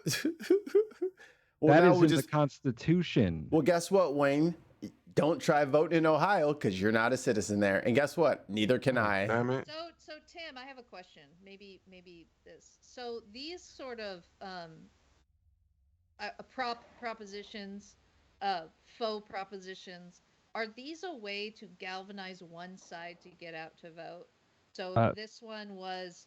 that is in the Constitution. Well, guess what, Wayne? Don't try voting in Ohio because you're not a citizen there. And guess what? Neither can I. Damn it. So Tim, I have a question. Maybe this. So these sort of propositions, faux propositions, are these a way to galvanize one side to get out to vote? So this one was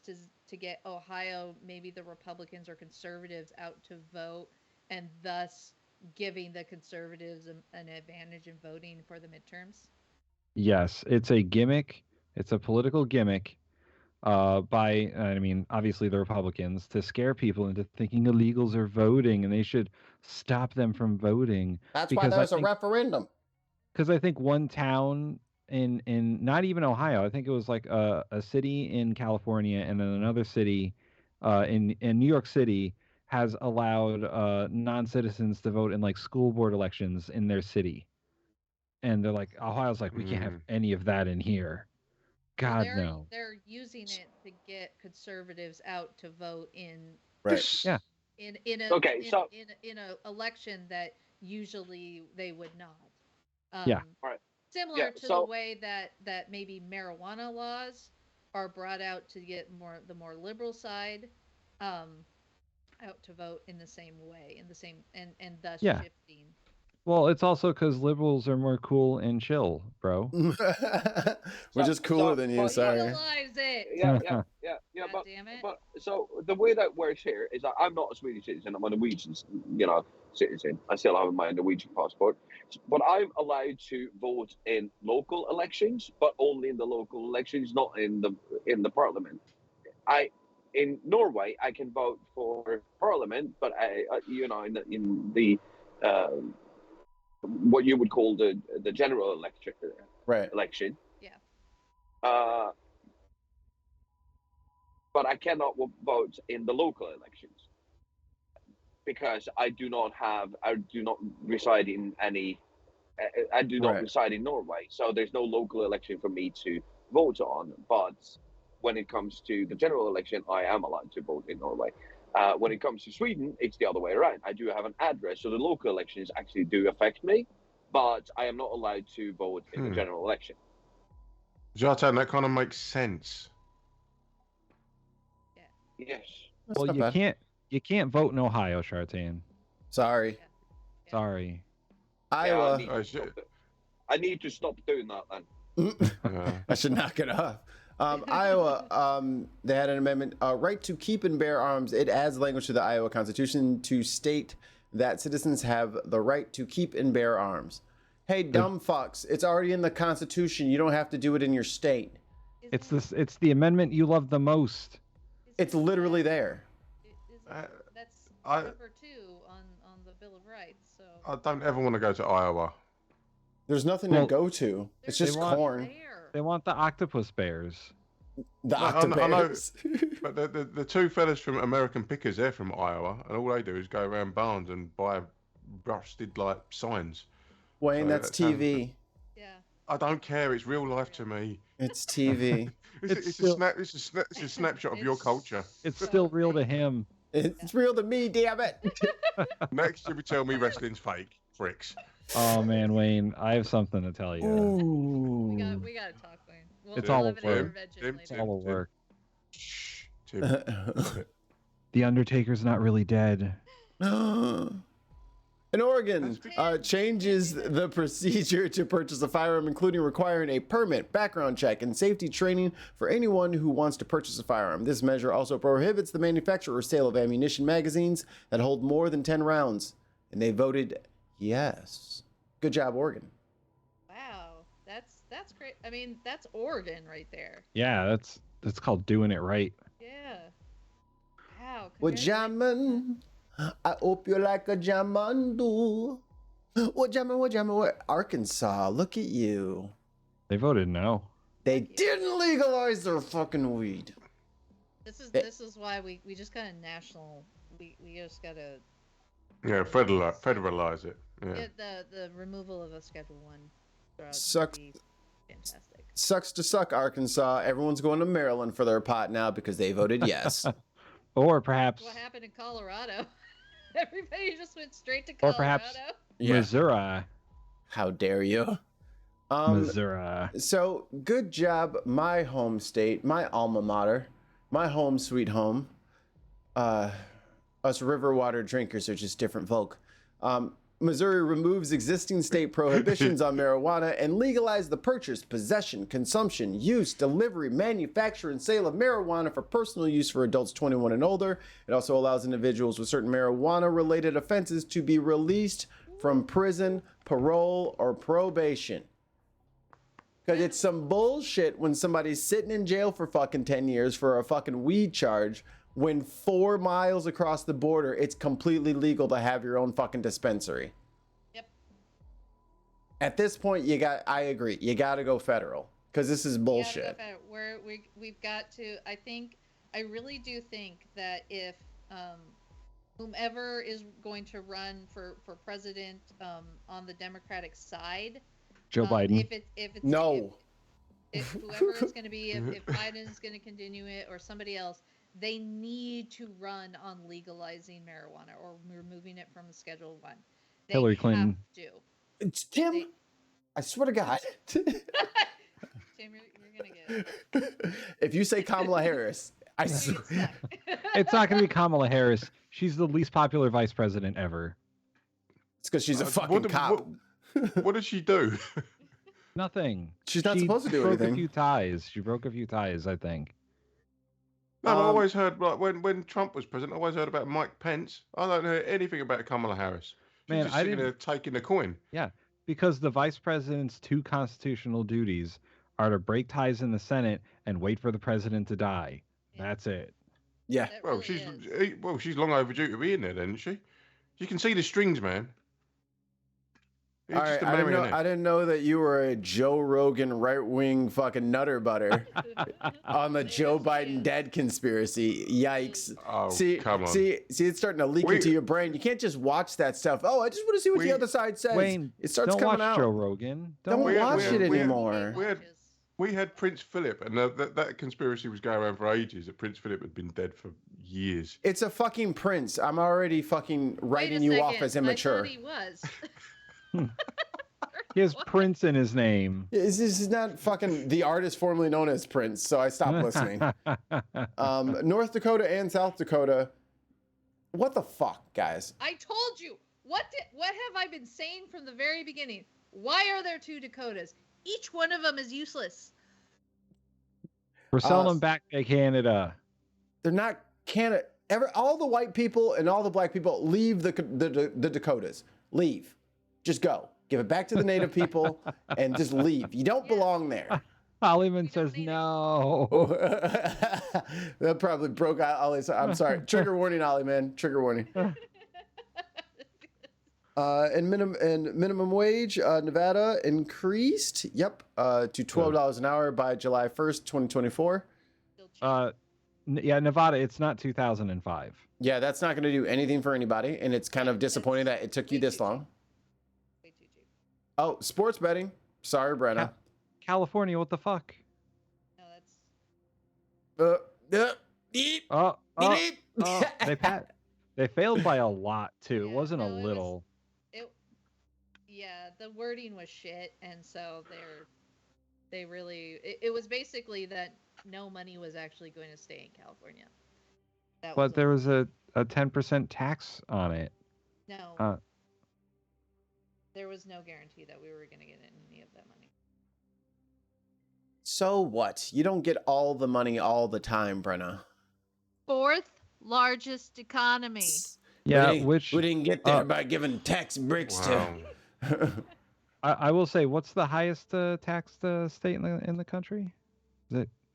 to get Ohio, maybe the Republicans or conservatives out to vote, and thus giving the conservatives an advantage in voting for the midterms? Yes, it's a gimmick. It's a political gimmick by, obviously the Republicans, to scare people into thinking illegals are voting and they should stop them from voting. That's why there's a referendum. Because I think one town in not even Ohio, I think it was like a city in California and then another city in New York City has allowed non-citizens to vote in like school board elections in their city. And they're like, Ohio's like, we can't have any of that in here. God, no. They're using it to get conservatives out to vote in in an election that usually they would not. Similar to the way that maybe marijuana laws are brought out to get the more liberal side out to vote in the same way, and thus shifting. Well, it's also because liberals are more cool and chill, bro. We're just cooler than you, sorry. Realize it. Yeah. God damn it. But so the way that works here is that I'm not a Swedish citizen. I'm a Norwegian, citizen. I still have my Norwegian passport, but I'm allowed to vote in local elections, but only in the local elections, not in the parliament. In Norway, I can vote for parliament, but in the what you would call the general election. Yeah. But I cannot vote in the local elections because I do not reside in any. I do not reside in Norway, so there's no local election for me to vote on. But when it comes to the general election, I am allowed to vote in Norway. When it comes to Sweden, it's the other way around. I do have an address, so the local elections actually do affect me, but I am not allowed to vote in the general election. Zlatan, that kind of makes sense. Yes. That's Well, not you bad. can't vote in Ohio, Chartan. Sorry. Yeah. Sorry. Iowa. I need to stop doing that then. I should knock it off. Iowa, they had an amendment, right to keep and bear arms. It adds language to the Iowa Constitution to state that citizens have the right to keep and bear arms. Hey, dumb fucks, it's already in the Constitution. You don't have to do it in your state. It's the amendment you love the most. It's literally there. That's number 2 on the Bill of Rights. So I don't ever want to go to Iowa. There's nothing to go to. It's just corn. They want the octopus bears. The octopus. But the two fellas from American Pickers, they're from Iowa, and all they do is go around barns and buy rusted like signs. Wayne, that's TV. Yeah. I don't care. It's real life to me. It's TV. It's a snapshot of your culture. It's still real to him. It's real to me, damn it. Next, you would tell me wrestling's fake. Fricks. Oh man, Wayne, I have something to tell you. Ooh. We gotta talk, Wayne. It's all have an work. intervention It's later. all work. Shh, Tim. The Undertaker's not really dead. In Oregon, changes the procedure to purchase a firearm, including requiring a permit, background check, and safety training for anyone who wants to purchase a firearm. This measure also prohibits the manufacture or sale of ammunition magazines that hold more than 10 rounds. And they voted yes. Good job, Oregon. Wow, that's great. I mean, that's Oregon right there. Yeah, that's called doing it right. Yeah. Wow. Well, Jammin', I hope you like a jammin' do. What jammin', Arkansas, look at you. They voted no. They didn't legalize their fucking weed. This is why we just got a national. We just gotta. Yeah, federalize it. Yeah. Get the removal of a Schedule 1 drug. Sucks. Would be fantastic. Sucks to suck, Arkansas. Everyone's going to Maryland for their pot now because they voted yes. Or perhaps What happened in Colorado? Everybody just went straight to Colorado. Or perhaps Yeah. Missouri. How dare you? Missouri. So good job, my home state, my alma mater, my home sweet home. Us river water drinkers are just different folk. Missouri removes existing state prohibitions on marijuana and legalized the purchase, possession, consumption, use, delivery, manufacture, and sale of marijuana for personal use for adults 21 and older. It also allows individuals with certain marijuana-related offenses to be released from prison, parole, or probation. Because it's some bullshit when somebody's sitting in jail for fucking 10 years for a fucking weed charge, when 4 miles across the border, it's completely legal to have your own fucking dispensary. Yep. At this point, I agree. You got to go federal because this is bullshit. We've got to, I really do think that if whomever is going to run for president on the Democratic side, Joe Biden. If it's no. If whoever it's going to be, if Biden is going to continue it or somebody else, they need to run on legalizing marijuana or removing it from the Schedule 1. They Hillary Clinton. Have to. It's Tim. I swear to God. Tim, you're going to get it. If you say Kamala Harris, I swear. It's not going to be Kamala Harris. She's the least popular vice president ever. It's because she's a fucking cop. What did she do? Nothing. She's not supposed to do anything. She broke a few ties, I think. No, I always heard, like, when Trump was president, I always heard about Mike Pence. I don't know anything about Kamala Harris. She's just sitting there taking the coin. Yeah, because the vice president's 2 constitutional duties are to break ties in the Senate and wait for the president to die. Yeah. That's it. Yeah. Well, she's long overdue to be in there, then, isn't she? You can see the strings, man. All right, I didn't know that you were a Joe Rogan right-wing fucking nutter butter on the Joe Biden dead conspiracy. Yikes! Oh, come on. See, it's starting to leak into your brain. You can't just watch that stuff. Oh, I just want to see what the other side says. Wayne, it starts don't coming watch out. Joe Rogan. Don't watch it anymore. We had Prince Philip, and that conspiracy was going around for ages. That Prince Philip had been dead for years. It's a fucking prince. I'm already fucking writing you off as immature. I thought he was. He has Prince in his name. This is not fucking the artist formerly known as Prince, so I stopped listening. North Dakota and South Dakota. What the fuck, guys? I told you. What have I been saying from the very beginning? Why are there 2 Dakotas? Each one of them is useless. We're selling them back to Canada. They're not Canada. All the white people and all the black people leave the Dakotas. Leave. Just go. Give it back to the native people and just leave. You don't belong there. Hollyman says no. That probably broke out Ollie. I'm sorry. Trigger warning, Ollie, man. Trigger warning. And minimum wage, Nevada increased. Yep, to $12 an hour by July 1st, 2024. Yeah, Nevada. It's not 2005. Yeah, that's not going to do anything for anybody, and it's kind of disappointing that it took you this long. Way too cheap. Oh, sports betting. Sorry, Brenna. California, what the fuck? No, that's. They failed by a lot too. Yeah, It wasn't no, a little. Yeah, the wording was shit, and so they really. It was basically that no money was actually going to stay in California. But there was a 10% tax on it. No. There was no guarantee that we were going to get any of that money. So what? You don't get all the money all the time, Brenna. 4th largest economy. Yeah, we didn't get there by giving tax breaks to. I will say, what's the highest taxed state in the country?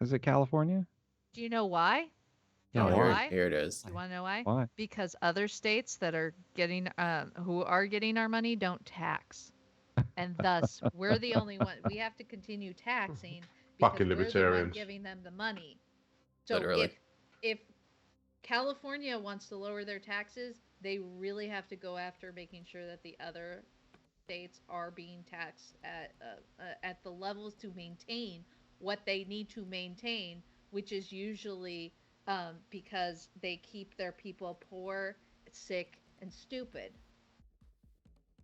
Is it California? Do you know why? Yeah, why? Here it is. You want to know why? Why? Because other states that are getting, who are getting our money, don't tax, and thus we're the only one. We have to continue taxing because Fucking we're the one libertarians. giving them the money. So Literally. if California wants to lower their taxes, they really have to go after making sure that the other states are being taxed at the levels to maintain what they need to maintain, which is usually because they keep their people poor, sick, and stupid.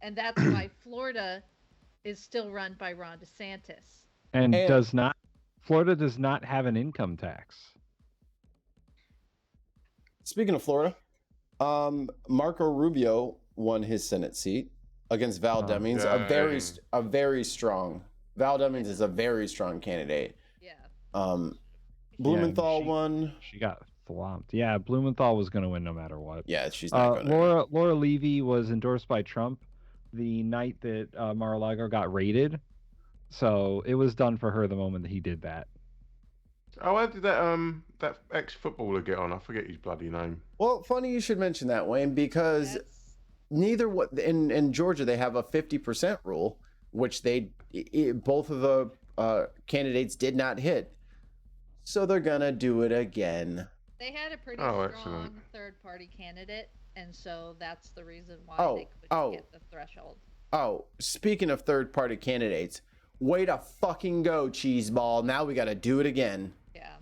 And that's why Florida is still run by Ron DeSantis. And Florida does not have an income tax. Speaking of Florida, Marco Rubio won his Senate seat against Val Demings. A very strong. Val Demings is a very strong candidate. Yeah. Blumenthal won. She got flopped. Yeah, Blumenthal was going to win no matter what. Yeah, she's not going to. Laura Levy was endorsed by Trump the night that Mar-a-Lago got raided. So it was done for her the moment that he did that. Oh, how did that ex-footballer get on? I forget his bloody name. Well, funny you should mention that, Wayne, because in Georgia they have a 50% rule, which both of the candidates did not hit. So they're gonna do it again. They had a pretty strong third-party candidate, and so that's the reason why they couldn't get the threshold. Oh, speaking of third-party candidates, way to fucking go, Cheeseball. Now we gotta do it again. Yeah.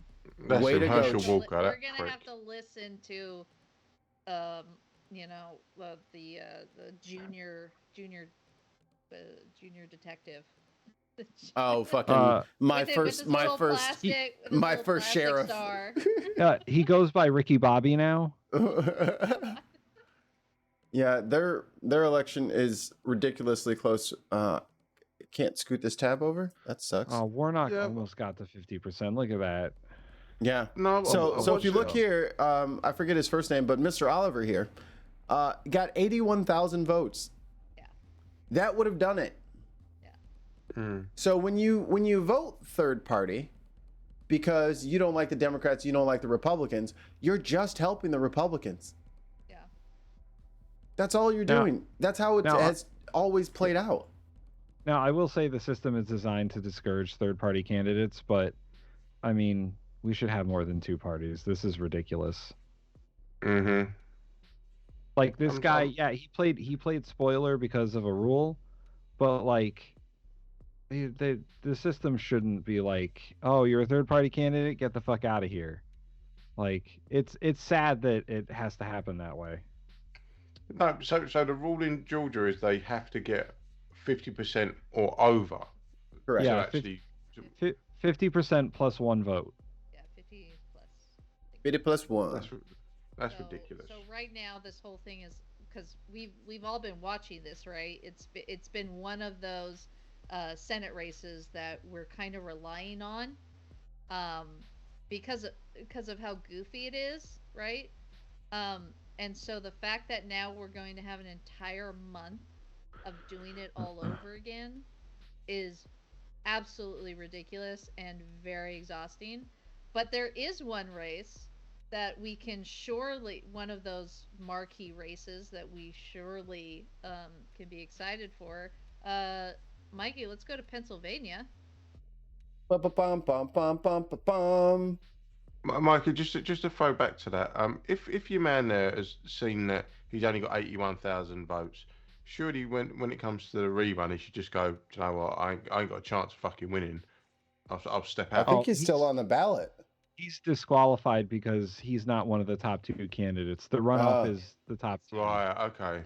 That's way to go. Walker, we're gonna have to listen to, the junior detective. Oh, fucking my first sheriff. He goes by Ricky Bobby now. Yeah, their election is ridiculously close. Can't scoot this tab over. That sucks. Oh, Warnock almost got to 50%. Look at that. Yeah. No. So if you look here, I forget his first name, but Mr. Oliver here got 81,000 votes. Yeah. That would have done it. So when you vote third party because you don't like the Democrats, you don't like the Republicans, you're just helping the Republicans. Yeah. That's all you're doing. That's how it has always played out. Now, I will say the system is designed to discourage third party candidates, but I mean, we should have more than 2 parties. This is ridiculous. Mm-hmm. Like this guy, he played spoiler because of a rule, but like the system shouldn't be like, oh, you're a third party candidate, get the fuck out of here. Like it's sad that it has to happen that way. No, so the rule in Georgia is they have to get 50% or over. Correct. Yeah, actually 50% plus one vote. Yeah, 50 plus. 50 plus 1. That's ridiculous. So right now, this whole thing is because we've all been watching this, right? It's been one of those Senate races that we're kind of relying on, because of how goofy it is, right? And so the fact that now we're going to have an entire month of doing it all over again is absolutely ridiculous and very exhausting. But there is one race that we can surely, one of those marquee races that we surely can be excited for. Mikey, let's go to Pennsylvania. Michael, just to throw back to that, if your man there has seen that he's only got 81,000 votes, surely when it comes to the rerun, he should just go, do you know what, I ain't got a chance of fucking winning. I'll step out. I think he's still on the ballot. He's disqualified because he's not one of the top two candidates. The runoff is the top two. Right, okay.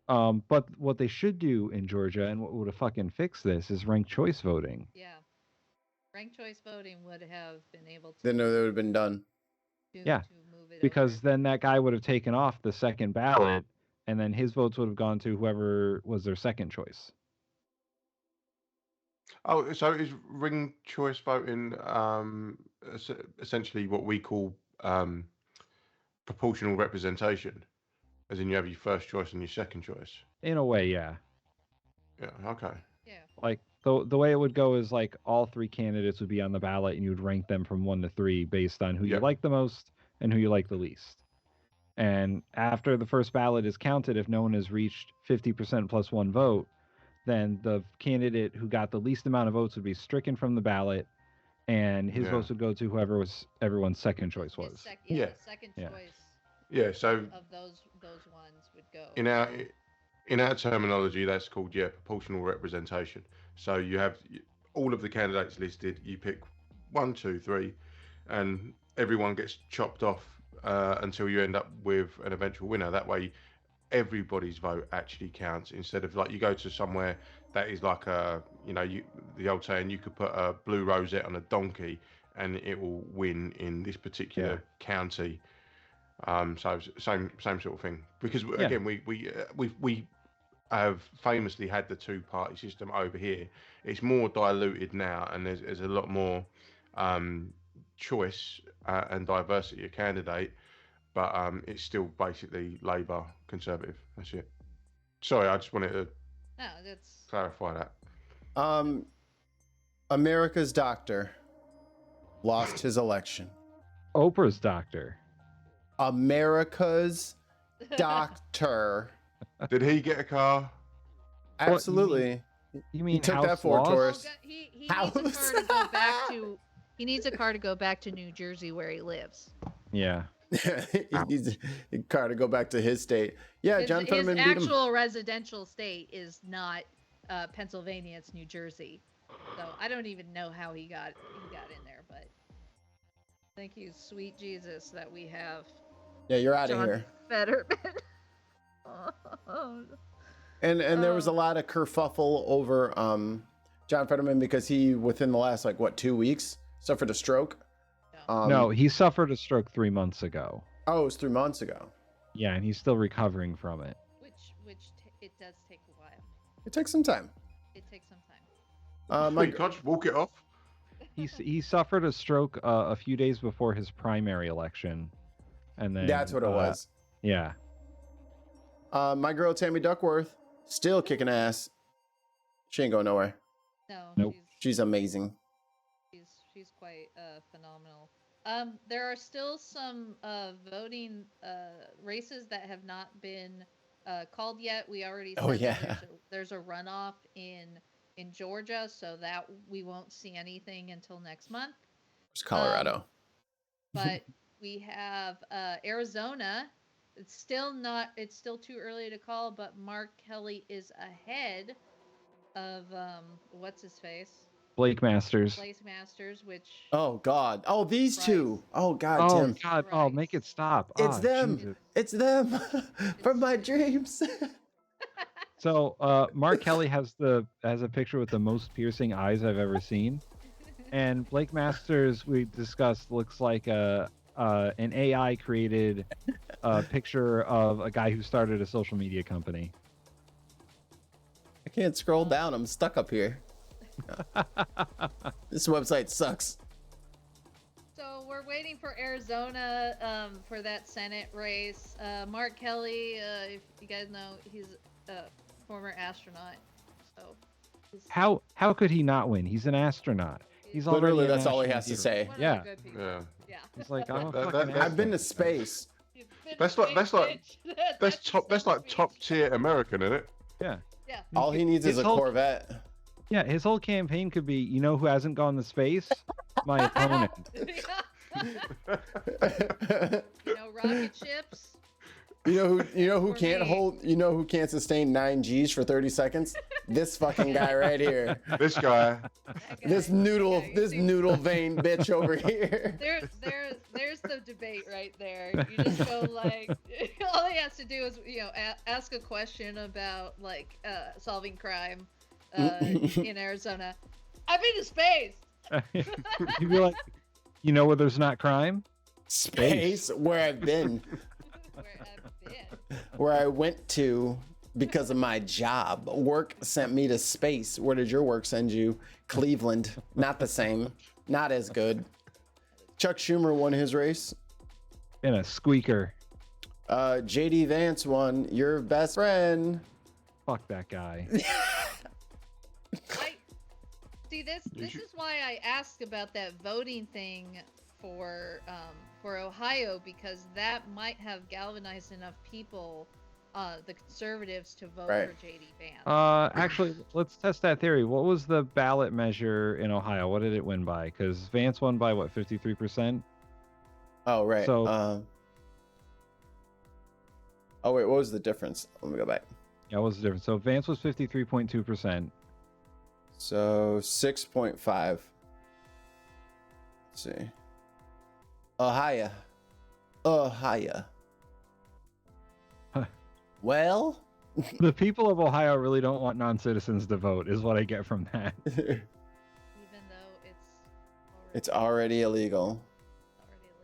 But what they should do in Georgia, and what would have fucking fixed this, is ranked choice voting. Yeah. Ranked choice voting would have been able to... Then it would have been done. Yeah, because over. then that guy would have taken off the second ballot, and then his votes would have gone to whoever was their second choice. Oh, so is ring choice voting essentially what we call proportional representation? As in you have your first choice and your second choice? In a way, yeah. Yeah, okay. Yeah. Like, the way it would go is, like, all three candidates would be on the ballot, and you would rank them from 1 to 3 based on who you like the most and who you like the least. And after the first ballot is counted, if no one has reached 50% plus one vote, then the candidate who got the least amount of votes would be stricken from the ballot, and his votes would go to whoever was everyone's second choice was. The second choice. Yeah, so of those ones would go. In our terminology, that's called proportional representation. So you have all of the candidates listed. You pick 1, 2, 3, and everyone gets chopped off until you end up with an eventual winner. That way, everybody's vote actually counts, instead of like you go to somewhere that is like the old saying, you could put a blue rosette on a donkey and it will win in this particular county. So same sort of thing, because again we have famously had the two-party system over here. It's more diluted now, and there's a lot more choice and diversity of candidate, but it's still basically Labour, Conservative. That's it. Sorry, I just wanted to clarify that. America's doctor lost his election. Oprah's doctor. America's doctor. Did he get a car? Absolutely. You mean he took that Ford Taurus? He needs a car to go back to. He needs a car to go back to New Jersey, where he lives. Yeah. He needs a car to go back to his state. Yeah, John Fetterman beat him. His actual residential state is not Pennsylvania; it's New Jersey. So I don't even know how he got in there, but thank you, sweet Jesus, that we have. Yeah, you're out of here. Fetterman. And there was a lot of kerfuffle over John Fetterman because he, within the last 2 weeks, suffered a stroke. No, he suffered a stroke 3 months ago. Oh, it was 3 months ago. Yeah, and he's still recovering from it. Which it does take a while. It takes some time. It takes some time. You can't just walk it off. He suffered a stroke a few days before his primary election, and then that's what it was. Yeah. My girl Tammy Duckworth still kicking ass. She ain't going nowhere. No. Nope. She's amazing. She's quite phenomenal. There are still some voting races that have not been called yet. We already said there's a runoff in Georgia, so that we won't see anything until next month. It's Colorado. But we have Arizona. It's still too early to call, but Mark Kelly is ahead of what's his face? Blake Masters. Which... Oh, God. Oh, these two. Oh, God, Tim. Oh, God. Oh, make it stop. It's them. Jesus. It's them from my dreams. So Mark Kelly has a picture with the most piercing eyes I've ever seen, and Blake Masters, we discussed, looks like an AI created picture of a guy who started a social media company. I can't scroll down. I'm stuck up here. This website sucks. So we're waiting for Arizona for that Senate race. Mark Kelly, if you guys know, he's a former astronaut. So how could he not win? He's an astronaut. He's literally already that's all he has to say. Yeah. Yeah. He's like, I'm a That- fucking that- I've been to astronaut. space. That's like top tier American, isn't it? Yeah. Yeah. All he needs is His a whole- Corvette. Yeah, his whole campaign could be, you know who hasn't gone to space? My opponent. Rocket ships. You know who For can't me. hold, who can't sustain 9 Gs for 30 seconds? This fucking guy right here. This guy. That guy. This noodle vein bitch over here. There's the debate right there. You just go like, all he has to do is ask a question about like solving crime in Arizona. I've been to space. You'd be like, you know where there's not crime? Space, where I've been, Where I've been. where I went to because of my job. Work sent me to space. Where did your work send you? Cleveland. Not the same. Not as good. Chuck Schumer won his race. In a squeaker. JD Vance won. Your best friend. Fuck that guy. See, this is why I asked about that voting thing for Ohio, because that might have galvanized enough people, the conservatives, to vote Right. for JD Vance. Actually, let's test that theory. What was the ballot measure in Ohio? What did it win by? Because Vance won by what, 53%? Oh, right. So- oh, wait. What was the difference? Let me go back. Yeah, what was the difference? So Vance was 53.2%. So 6.5. Let's see. Ohio. Huh. Well, The people of Ohio really don't want non-citizens to vote, is what I get from that. Even though it's already illegal. already illegal.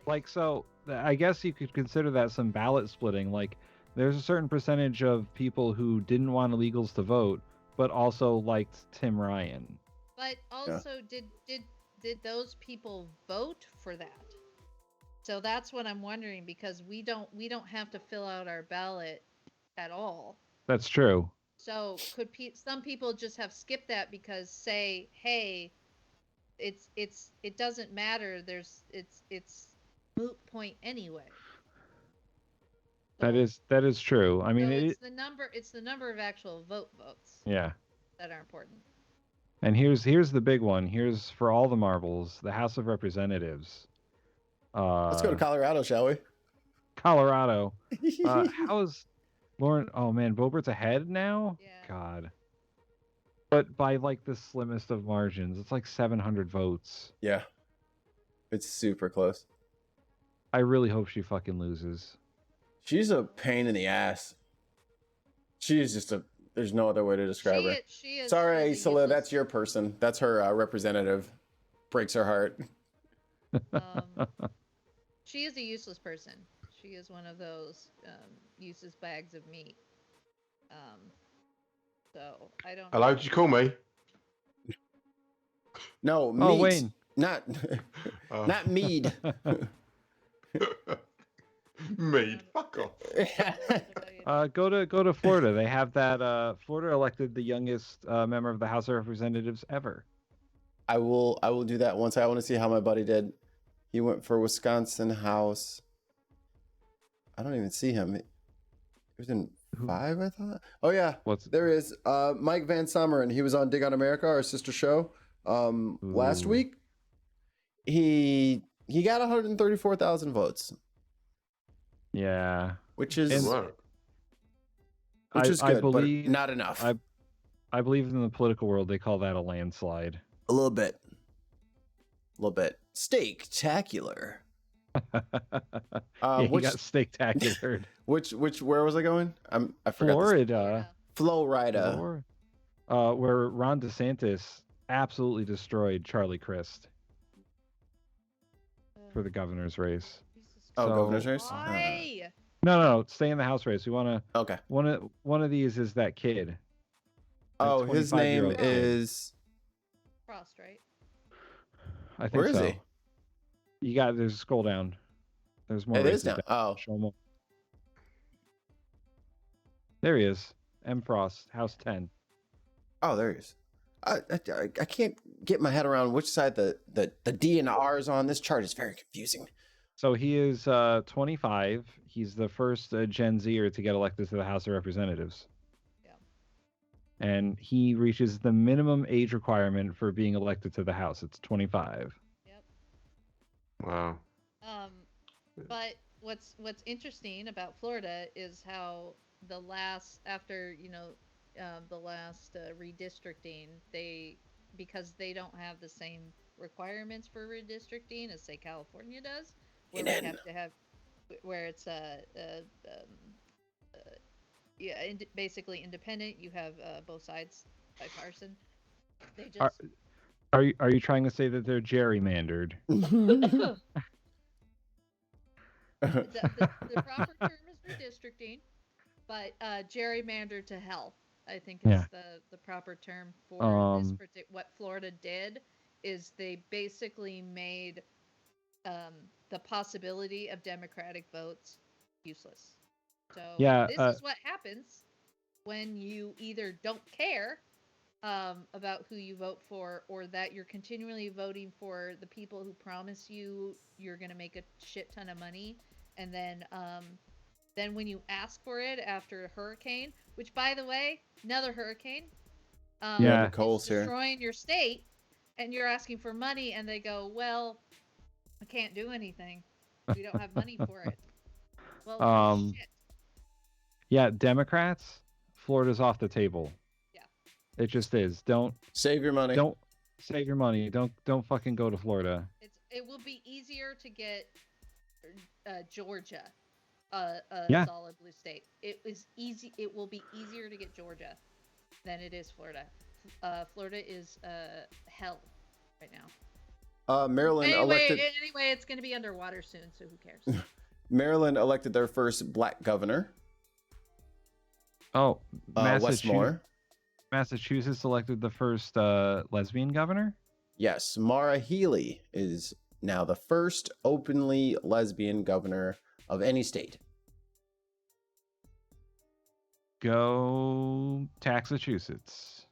Like, so I guess you could consider that some ballot splitting. Like, there's a certain percentage of people who didn't want illegals to vote, but also liked Tim Ryan. But also, did those people vote for that? So that's what I'm wondering, because we don't have to fill out our ballot at all. That's true. So could some people just have skipped that because say, hey, it doesn't matter. It's moot point anyway. That is true. I mean, so it's the number of actual votes yeah. that are important. And here's the big one. Here's for all the marbles, the House of Representatives. Let's go to Colorado, shall we? Colorado. How's Lauren? Oh man, Boebert's ahead now. Yeah. God. But by like the slimmest of margins, it's like 700 votes. Yeah. It's super close. I really hope she fucking loses. She's a pain in the ass. She's just there's no other way to describe her. She is. Sorry, she's a Isla, useless- that's your person. That's her representative. Breaks her heart. She is a useless person. She is one of those useless bags of meat. So I don't. Hello, did you call me? No, meat. Oh, Wayne. Not not mead. Mead. Fuck off. Go to Florida. They have that. Florida elected the youngest member of the House of Representatives ever. I will do that once. I want to see how my buddy did. He went for Wisconsin House. I don't even see him. He was in 5, I thought. Oh yeah, there is Mike Van Summeren. He was on Dig on America, our sister show, last week. He got 134,000 votes. Yeah, which is good, but not enough. I believe in the political world they call that a landslide. A little bit. Steak-tacular. He got steak-tacular. Where was I going? I forgot. Florida. Florida. Where Ron DeSantis absolutely destroyed Charlie Crist for the governor's race. Governor's race? Why? No, stay in the House race. We want to. Okay. One of these is that kid. His name is Frost, right? I think Where is so. he? There's a scroll down. There's more. It is down. Oh. Show him. There he is. M. Frost, House 10. Oh, there he is. I can't get my head around which side the D and the R is on. This chart is very confusing. So he is 25. He's the first Gen Zer to get elected to the House of Representatives. Yeah. And he reaches the minimum age requirement for being elected to the House. It's 25. Yep. Wow. But what's interesting about Florida is how the last redistricting, because they don't have the same requirements for redistricting as say California does, where we have to have, where it's basically independent. You have both sides bipartisan. They just are you trying to say that they're gerrymandered? the proper term is redistricting, but gerrymandered to hell, I think is the proper term for this what Florida did is they basically made the possibility of Democratic votes useless. So this is what happens when you either don't care about who you vote for, or that you're continually voting for the people who promise you're going to make a shit ton of money, and then when you ask for it after a hurricane, which by the way, another hurricane, Nicole's destroying your state, and you're asking for money, and they go, well, I can't do anything. We don't have money for it. Well, shit. Yeah, Democrats, Florida's off the table. Yeah. It just is. Don't save your money. Don't save your money. Don't fucking go to Florida. It will be easier to get Georgia, solid blue state. It will be easier to get Georgia than it is Florida. Florida is hell right now. Maryland elected. Anyway, it's going to be underwater soon, so who cares? Maryland elected their first black governor. Oh, Westmore. Massachusetts elected the first lesbian governor? Yes, Mara Healey is now the first openly lesbian governor of any state. Go Taxachusetts.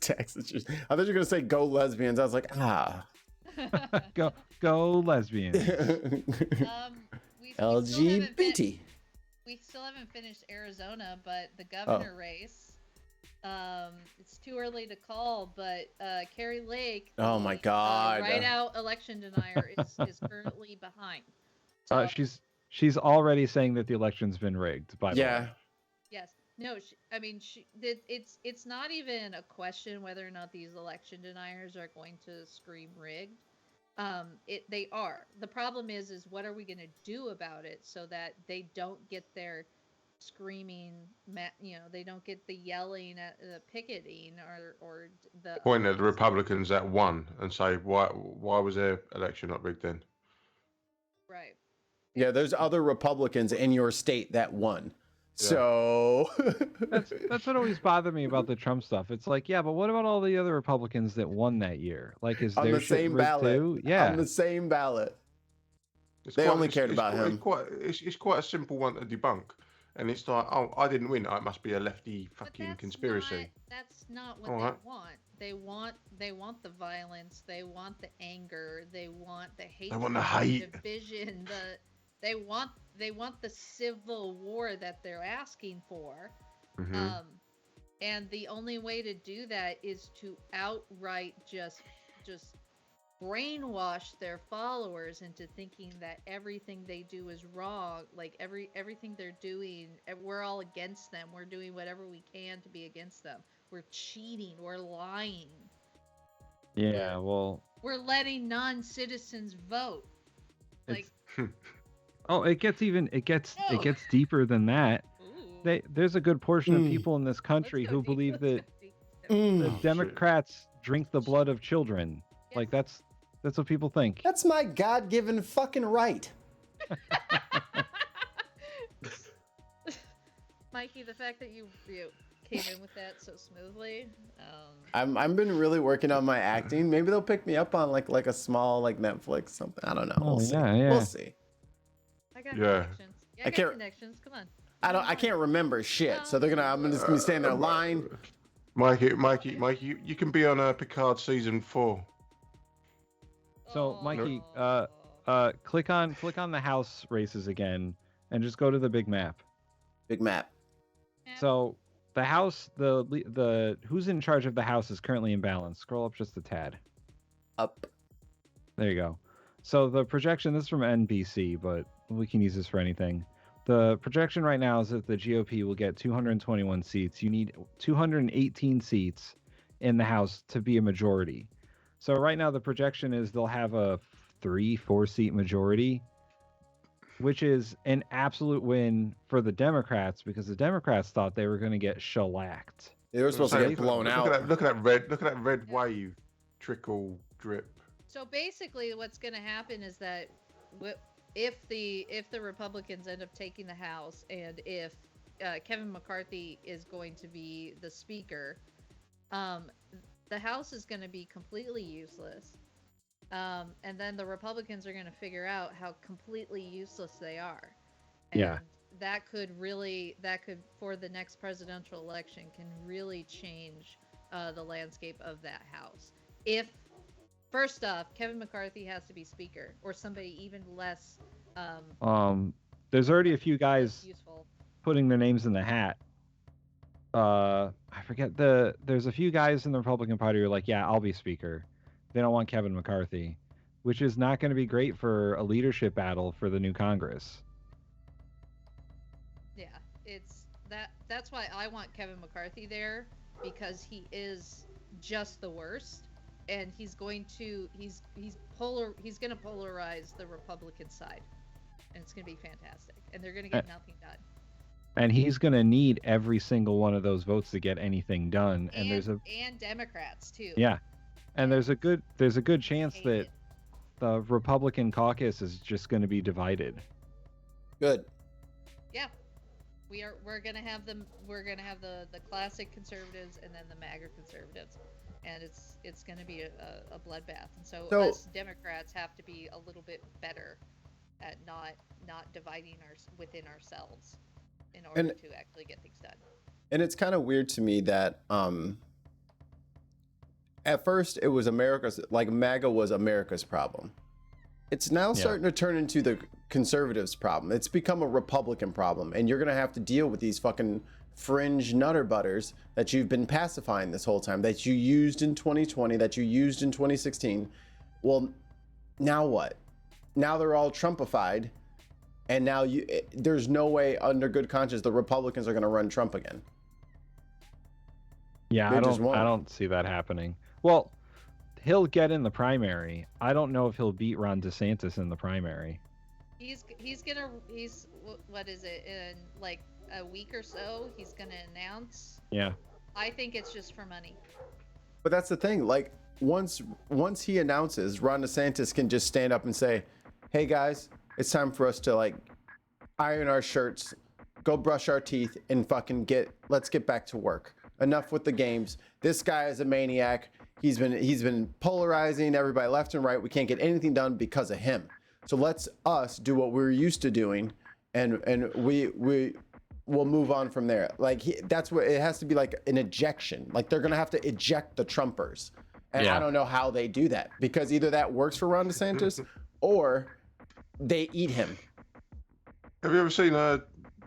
Taxachusetts. I thought you were going to say go lesbians. I was like, Go lesbians. LGBT. We still haven't finished Arizona, but the governor race, it's too early to call, but Carrie Lake, oh my God, right out election denier, is currently behind. So, she's already saying that the election's been rigged. By the way. Yes. No. It's not even a question whether or not these election deniers are going to scream rigged. They are. The problem is what are we going to do about it so that they don't get their screaming, they don't get the yelling at the picketing or the point at the Republicans that won and say why was their election not rigged then? Right. Yeah, there's other Republicans in your state that won. Yeah. So that's what always bothered me about the Trump stuff. It's like, yeah, but what about all the other Republicans that won that year? Like, is on their the same ballot? Too? Yeah, on the same ballot. They only cared about him. It's quite a simple one to debunk, and it's like, oh, I didn't win. It must be a lefty fucking conspiracy. That's not what they want. They want the violence. They want the anger. They want the hate. They want the hate. Division. They want the civil war that they're asking for. Mm-hmm. And the only way to do that is to outright just brainwash their followers into thinking that everything they do is wrong. Like everything they're doing, we're all against them. We're doing whatever we can to be against them. We're cheating. We're lying. Yeah, well, we're letting non-citizens vote. Like oh, it gets deeper than that. Ooh. there's a good portion of people in this country who believe that the Democrats drink the blood of children. Yes. Like that's what people think. That's my God-given fucking right. Mikey, the fact that you came in with that so smoothly. I've been really working on my acting. Maybe they'll pick me up on like a small like Netflix something. I don't know. We'll see. Yeah. We'll see. I got connections. Yeah, I got connections. Come on. I can't remember shit. So I'm just gonna be standing there line. Mikey, you can be on Picard season 4. So Mikey, click on the house races again, and just go to the big map. Big map. So the house, the who's in charge of the house is currently in balance. Scroll up just a tad. Up. There you go. So the projection, this is from NBC, but we can use this for anything. The projection right now is that the GOP will get 221 seats. You need 218 seats in the House to be a majority. So right now the projection is they'll have a 3-4 seat majority, which is an absolute win for the Democrats because the Democrats thought they were going to get shellacked. They were supposed to get blown out. Look at that red wave trickle drip. So basically, what's going to happen is that if the Republicans end up taking the House, and if Kevin McCarthy is going to be the Speaker, the House is going to be completely useless. And then the Republicans are going to figure out how completely useless they are. And that could for the next presidential election, can really change the landscape of that House. If, first off, Kevin McCarthy has to be Speaker, or somebody even less. There's already a few guys useful putting their names in the hat. I forget there's a few guys in the Republican Party who are like, yeah, I'll be Speaker. They don't want Kevin McCarthy, which is not going to be great for a leadership battle for the new Congress. Yeah, that's why I want Kevin McCarthy there, because he is just the worst, and he's going to polarize the Republican side, and it's going to be fantastic, and they're going to get nothing done. And he's going to need every single one of those votes to get anything done. And Democrats too. Yeah. And there's a good chance that the Republican caucus is just going to be divided. Good. Yeah. We're going to have the classic conservatives and then the MAGA conservatives. And it's going to be a bloodbath. And so us Democrats have to be a little bit better at not dividing within ourselves in order to actually get things done. And it's kind of weird to me that at first it was MAGA was America's problem. It's now starting to turn into the conservatives' problem. It's become a Republican problem, and you're going to have to deal with these fucking fringe nutter butters that you've been pacifying this whole time, that you used in 2020, that you used in 2016. Well, now what? Now they're all Trumpified, and now there's no way under good conscience the Republicans are going to run Trump again. Yeah, I don't see that happening. Well, he'll get in the primary. I don't know if he'll beat Ron DeSantis in the primary. What is it, in like a week or so he's gonna announce. Yeah. I think it's just for money. But that's the thing, like once he announces, Ron DeSantis can just stand up and say, hey guys, it's time for us to like iron our shirts, go brush our teeth, and fucking let's get back to work. Enough with the games. This guy is a maniac. He's been polarizing everybody left and right. We can't get anything done because of him. So let's us do what we're used to doing, and we'll move on from there. Like that's what it has to be, like an ejection. Like they're gonna have to eject the Trumpers, and I don't know how they do that, because either that works for Ron DeSantis or they eat him. Have you ever seen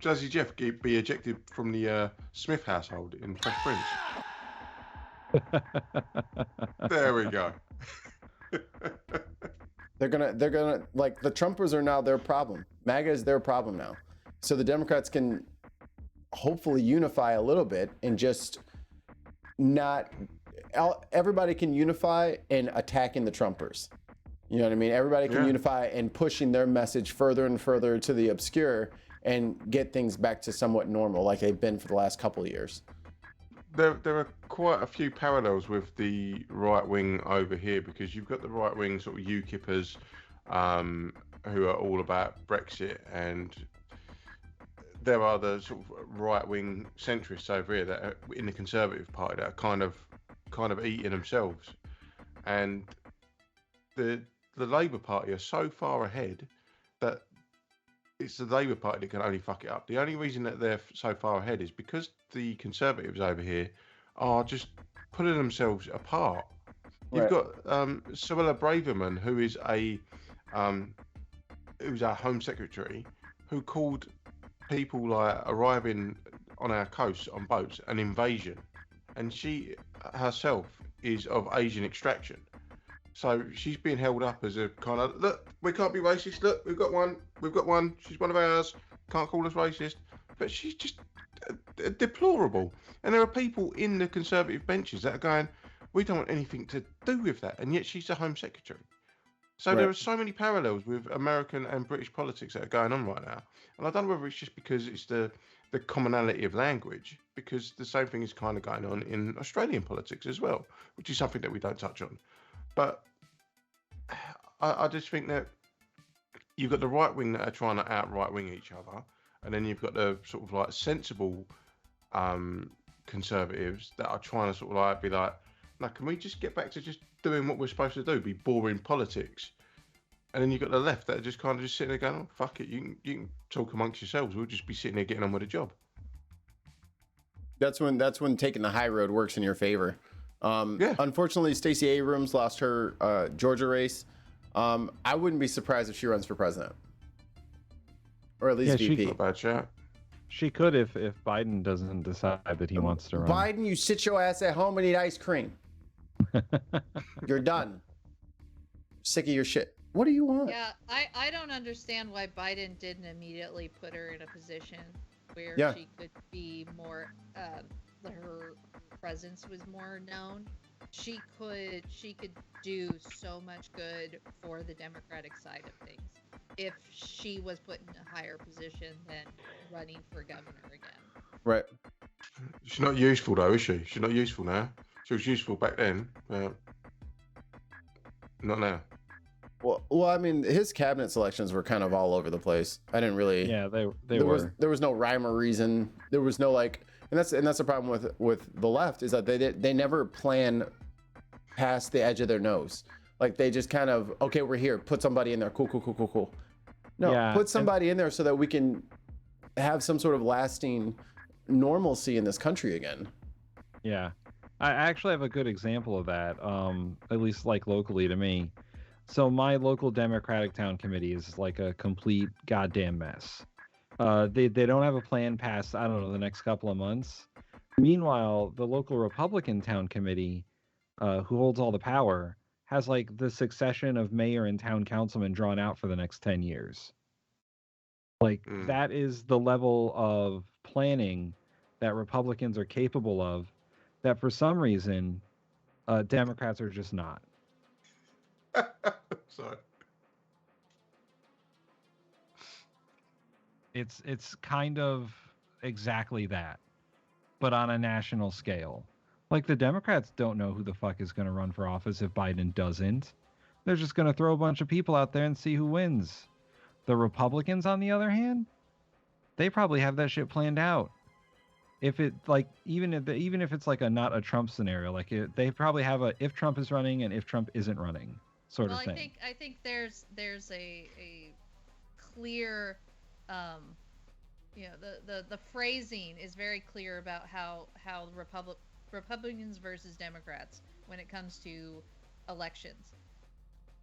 Jazzy Jeff be ejected from the Smith household in Fresh Prince? There we go. They're gonna like, the Trumpers are now their problem. MAGA is their problem now. So the Democrats can hopefully unify a little bit and just everybody can unify in attacking the Trumpers. You know what I mean? Everybody can unify in pushing their message further and further to the obscure, and get things back to somewhat normal like they've been for the last couple of years. There are quite a few parallels with the right wing over here, because you've got the right wing sort of UKIPers who are all about Brexit, and there are the sort of right wing centrists over here that are in the Conservative Party that are kind of eating themselves, and the Labour Party are so far ahead that it's the Labour Party that can only fuck it up. The only reason that they're so far ahead is because the Conservatives over here are just putting themselves apart. You've got Suella Braverman, who is who's our Home Secretary, who called people like arriving on our coast on boats an invasion, and she herself is of Asian extraction. So she's being held up as a kind of, look, we can't be racist. Look, we've got one. She's one of ours. Can't call us racist. But she's just deplorable. And there are people in the Conservative benches that are going, we don't want anything to do with that. And yet she's the Home Secretary. So there are so many parallels with American and British politics that are going on right now. And I don't know whether it's just because it's the commonality of language, because the same thing is kind of going on in Australian politics as well, which is something that we don't touch on. But I just think that you've got the right wing that are trying to out right wing each other, and then you've got the sort of like sensible conservatives that are trying to sort of like be like, now can we just get back to just doing what we're supposed to do, be boring politics? And then you've got the left that are just kind of just sitting there going, oh, fuck it, you can talk amongst yourselves. We'll just be sitting there getting on with the job. That's when taking the high road works in your favor. Unfortunately, Stacey Abrams lost her Georgia race. I wouldn't be surprised if she runs for president, or at least VP. Not bad chat. She could if Biden doesn't decide that he wants to run. Biden, you sit your ass at home and eat ice cream. You're done. Sick of your shit. What do you want? Yeah, I don't understand why Biden didn't immediately put her in a position where she could be more, her presence was more known. She could do so much good for the Democratic side of things if she was put in a higher position than running for governor again. Right. She's not useful though, is she? She's not useful now. She was useful back then, but not now. Well, I mean, his cabinet selections were kind of all over the place. I didn't really. Yeah, they were. There was no rhyme or reason. There was no like, and that's the problem with the left is that they never plan past the edge of their nose. Like they just kind of, okay, we're here. Put somebody in there. Cool. No, put somebody in there so that we can have some sort of lasting normalcy in this country again. Yeah, I actually have a good example of that. At least like locally to me. So my local Democratic town committee is like a complete goddamn mess. They don't have a plan past, I don't know, the next couple of months. Meanwhile, the local Republican town committee, who holds all the power, has like the succession of mayor and town councilmen drawn out for the next 10 years. Like that is the level of planning that Republicans are capable of that for some reason Democrats are just not. Sorry. It's kind of exactly that, but on a national scale. Like the Democrats don't know who the fuck is going to run for office if Biden doesn't. They're just going to throw a bunch of people out there and see who wins. The Republicans, on the other hand, they probably have that shit planned out. If it like even if it's like not a Trump scenario, like they probably have a if Trump is running and if Trump isn't running sort of thing. I think there's a clear, the phrasing is very clear about how Republicans versus Democrats when it comes to elections.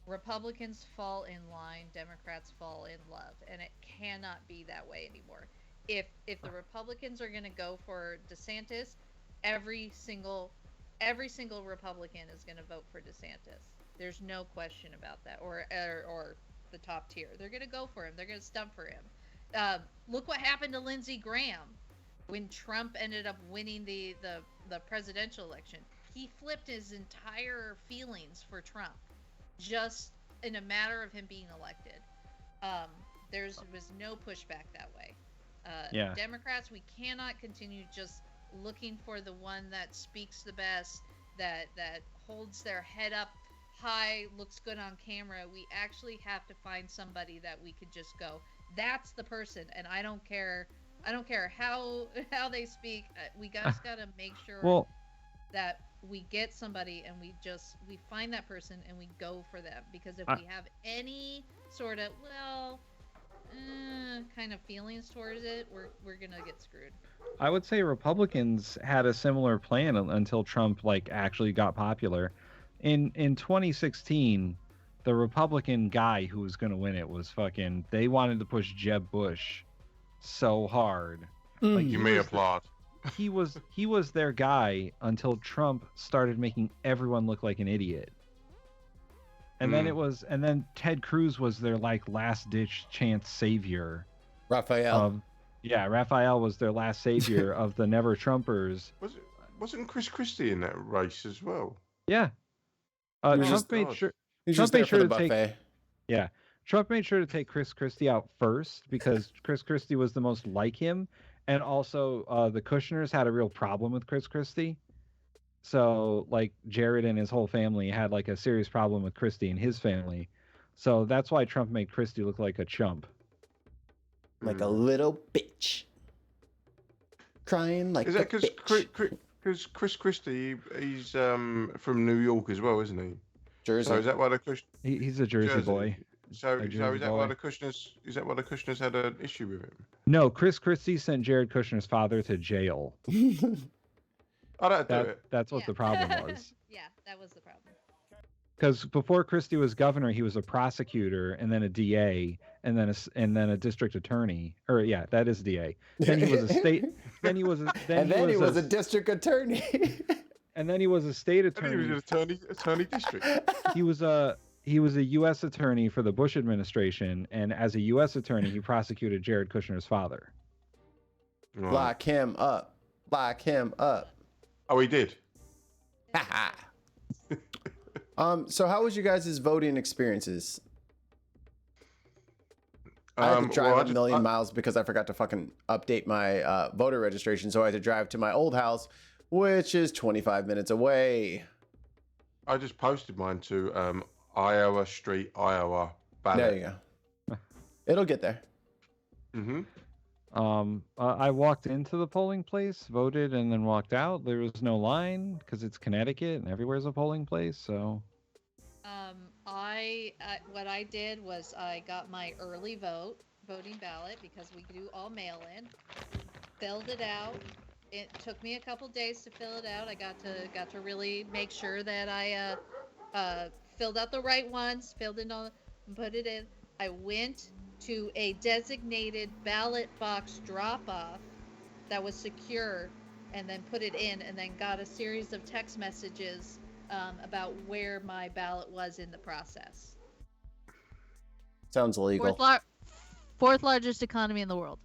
Republicans fall in line, Democrats fall in love, and it cannot be that way anymore. If the Republicans are going to go for DeSantis, every single Republican is going to vote for DeSantis. There's no question about that. Or the top tier, they're going to go for him. They're going to stump for him. Look what happened to Lindsey Graham when Trump ended up winning the presidential election. He flipped his entire feelings for Trump, just in a matter of him being elected. There was no pushback that way. Democrats, we cannot continue just looking for the one that speaks the best, that holds their head up high, looks good on camera. We actually have to find somebody that we could just go, that's the person, and I don't care how they speak. We just gotta make sure that we get somebody and we find that person and we go for them, because if we have any sort of kind of feelings towards it, we're gonna get screwed. I would say Republicans had a similar plan until Trump actually got popular. In 2016, the Republican guy who was going to win it was they wanted to push Jeb Bush so hard. You may applaud. He was their guy until Trump started making everyone look like an idiot. And then Ted Cruz was their last ditch chance savior. Raphael was their last savior of the Never Trumpers. Wasn't Chris Christie in that race as well? Yeah. Trump made sure to take Chris Christie out first because Chris Christie was the most like him, and also the Kushners had a real problem with Chris Christie. So Jared and his whole family had a serious problem with Christie and his family. So that's why Trump made Christie look like a chump. Like a little bitch. Crying like a bitch. Is that because Chris Christie, he's from New York as well, isn't he? Jersey. So is that why he's a Jersey boy. So is that why the Kushners had an issue with him? No, Chris Christie sent Jared Kushner's father to jail. That's what the problem was. Yeah, that was the problem. Because before Christie was governor, he was a prosecutor, and then a DA, and then a district attorney. Or that is DA. Then he was a state. Then he was a district attorney. And then he was a state attorney. He was an attorney district. He was a U.S. attorney for the Bush administration, and as a U.S. attorney, he prosecuted Jared Kushner's father. Right. Lock him up. Lock him up. Oh, he did. So how was you guys' voting experiences? I had to drive a million miles because I forgot to fucking update my voter registration, so I had to drive to my old house, which is 25 minutes away. I just posted mine to Iowa Street, Iowa ballot. There you go. It'll get there. Mm-hmm. I walked into the polling place, voted, and then walked out. There was no line because it's Connecticut and everywhere's a polling place. So, what I did was I got my early voting ballot because we do all mail-in. Filled it out. It took me a couple days to fill it out. I got to really make sure that I filled out the right ones, filled in all, put it in. I went to a designated ballot box drop-off that was secure, and then put it in, and then got a series of text messages about where my ballot was in the process. Sounds illegal. Fourth largest economy in the world.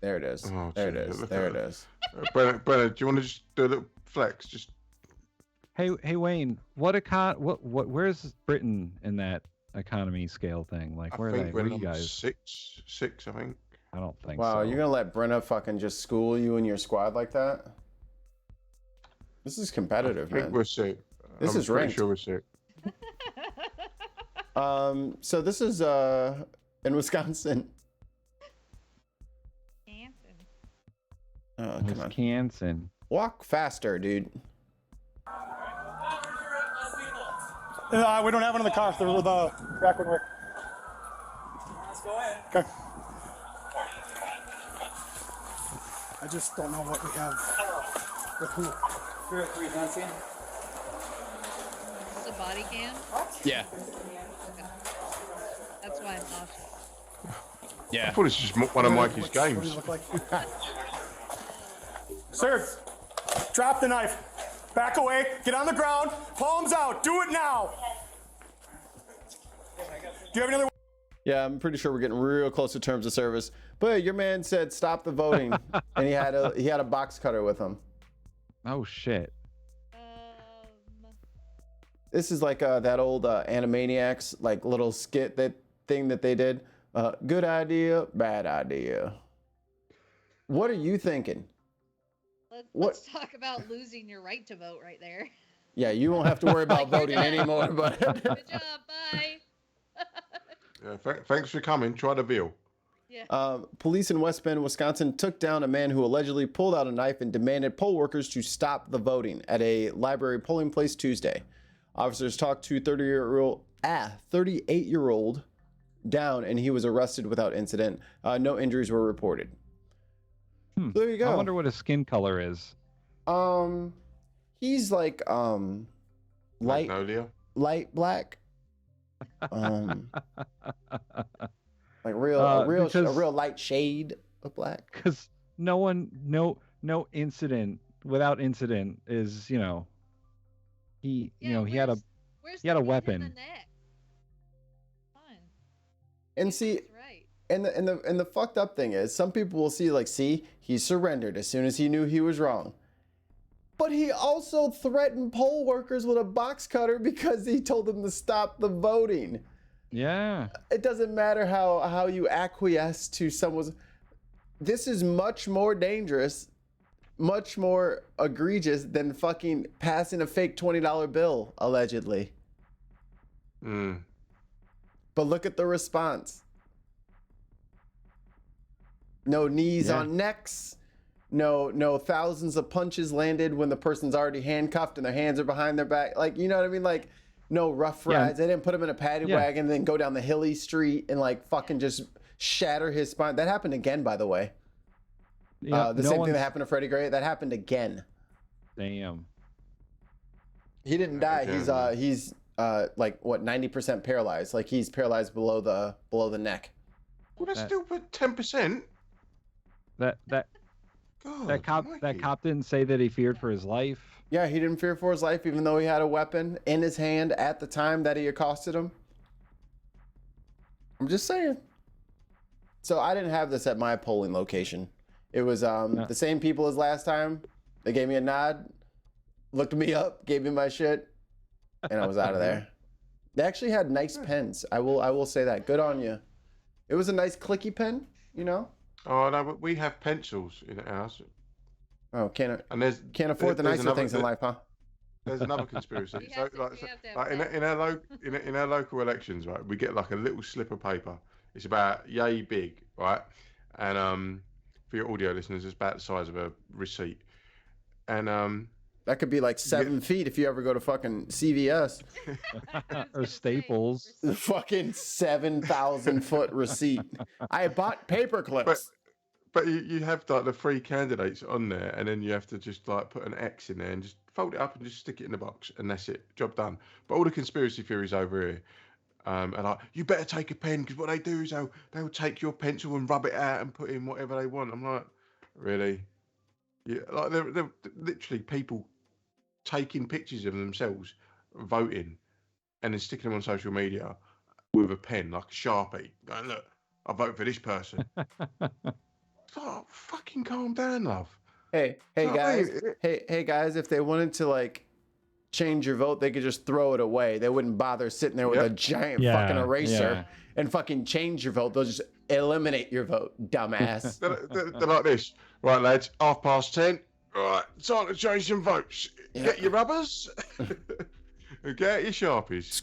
There it is. Oh, there it is. There it is. Brenna, do you want to just do a little flex? Just. Hey, Wayne. Where's Britain in that economy scale thing? Where are you guys? Six, I think. I don't think so. Wow, you're gonna let Brenna fucking just school you and your squad like that? This is competitive, I think man. we're sick. This is ranked. Sure we're sick. So this is in Wisconsin. Oh, come on. Wisconsin. Walk faster, dude. We don't have one in the car. The rack wouldn't work. Let's go in. Okay. I just don't know what we have with who. 303 is not seen. Is this a body cam? Yeah. Okay. That's why I'm nauseous. Yeah. I thought it's just one of Mikey's games. Sir, drop the knife. Back away. Get on the ground. Palms out. Do it now. Do you have another? Yeah, I'm pretty sure we're getting real close to terms of service. But your man said stop the voting, and he had a box cutter with him. Oh shit. This is like that old Animaniacs little skit thing that they did. Good idea, bad idea. What are you thinking? Let's talk about losing your right to vote right there. Yeah, you won't have to worry about voting anymore. But good job, bye. Yeah, thanks for coming. Try the veal. Yeah. Police in West Bend, Wisconsin, took down a man who allegedly pulled out a knife and demanded poll workers to stop the voting at a library polling place Tuesday. Officers talked to 38-year-old down, and he was arrested without incident. No injuries were reported. So there you go. I wonder what his skin color is. He's like light black. Like a real light shade of black. Because no incident is, he had a weapon. Fine. And see, right. and the fucked up thing is, some people will see like, see, he surrendered as soon as he knew he was wrong. But he also threatened poll workers with a box cutter because he told them to stop the voting. Yeah. It doesn't matter how you acquiesce to someone's. This is much more dangerous, much more egregious than fucking passing a fake $20 bill, allegedly. But look at the response. No knees on necks. No thousands of punches landed when the person's already handcuffed and their hands are behind their back. Like, you know what I mean? Like, no rough rides. They didn't put him in a paddy wagon and then go down the hilly street and like fucking just shatter his spine. That happened again, by the way. The same thing that happened to Freddie Gray. That happened again. Damn. He didn't die. He's like what, 90% paralyzed. Like he's paralyzed below the neck. Well, that's still 10%. That cop didn't say that he feared for his life. Yeah, he didn't fear for his life, even though he had a weapon in his hand at the time that he accosted him. I'm just saying. So I didn't have this at my polling location. It was the same people as last time. They gave me a nod, looked me up, gave me my shit, and I was out of there. They actually had nice pens. I will say that. Good on you. It was a nice clicky pen, Oh no, but we have pencils in our house. Oh, can't afford the nicer things in life, huh? There's another conspiracy. In our local elections, right, we get like a little slip of paper. It's about yay big, right? And for your audio listeners, it's about the size of a receipt. And that could be like 7 feet if you ever go to fucking CVS or Staples. The fucking 7,000 foot receipt. I bought paper clips. But you have like the 3 candidates on there, and then you have to just like put an X in there and just fold it up and just stick it in the box, and that's it. Job done. But all the conspiracy theories over here, and like, you better take a pen, because what they do is they'll take your pencil and rub it out and put in whatever they want. I'm like, really? Yeah, like they're literally people taking pictures of themselves voting and then sticking them on social media with a pen like a Sharpie, going, look, I vote for this person. Oh, fucking calm down, love. Hey guys. Hey guys, if they wanted to like change your vote, they could just throw it away. They wouldn't bother sitting there with a giant fucking eraser and fucking change your vote. They'll just eliminate your vote, dumbass. They're like this. Right, lads, 10:30. Right, time to change some votes. Get your rubbers. Get your Sharpies.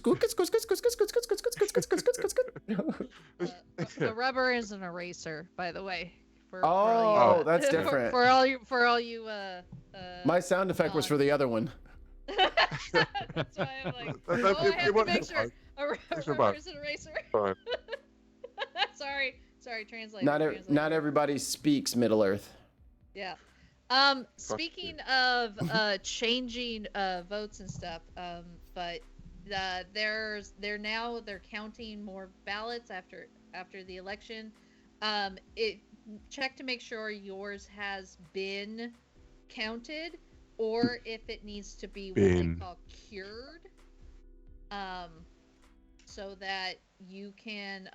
The rubber is an eraser, by the way. That's different. For all you. My sound effect was for the other one. That's why I'm like, I have to make sure a rubber is an eraser. Sorry, translate. Not everybody speaks Middle Earth. Yeah. Speaking of changing votes and stuff, but they're counting more ballots after the election. Check to make sure yours has been counted, or if it needs to be what they call cured, so that you can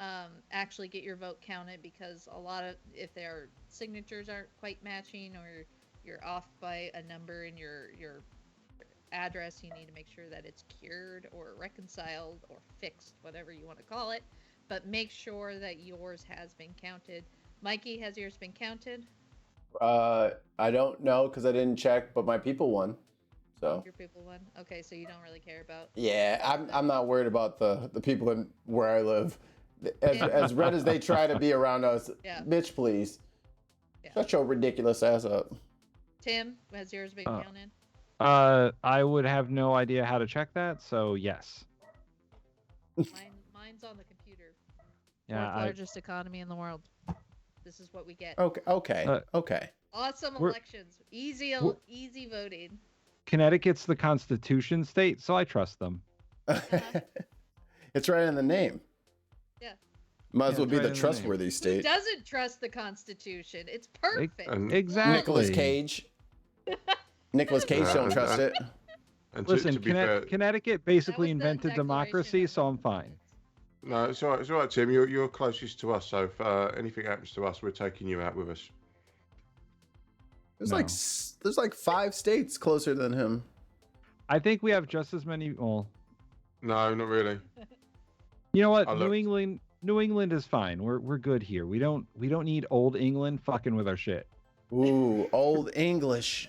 actually get your vote counted, because if their signatures aren't quite matching, or you're off by a number in your address, you need to make sure that it's cured or reconciled or fixed, whatever you want to call it. But make sure that yours has been counted. Mikey, has yours been counted? I don't know because I didn't check, but my people won. So your people won. Okay, so you don't really care about. Yeah, I'm not worried about the people in where I live. As red as they try to be around us, bitch, please. Shut your ridiculous ass up. Tim, has yours been counted? I would have no idea how to check that, so yes. Mine's on the computer. Yeah, Fourth largest economy in the world. This is what we get. Okay. Awesome elections. Easy voting. Connecticut's the Constitution state, so I trust them. It's right in the name. Yeah. Might as well be the trustworthy state. Who doesn't trust the Constitution? It's perfect. Exactly. Nicolas Cage. Nicolas Cage don't trust it. Listen, Connecticut basically invented democracy, so I'm fine. No, it's all right, Tim. You're closest to us, so if anything happens to us, we're taking you out with us. There's like 5 states closer than him. I think we have just as many. Well, no, not really. You know what? New England is fine. We're good here. We don't need old England fucking with our shit. Ooh, Old English.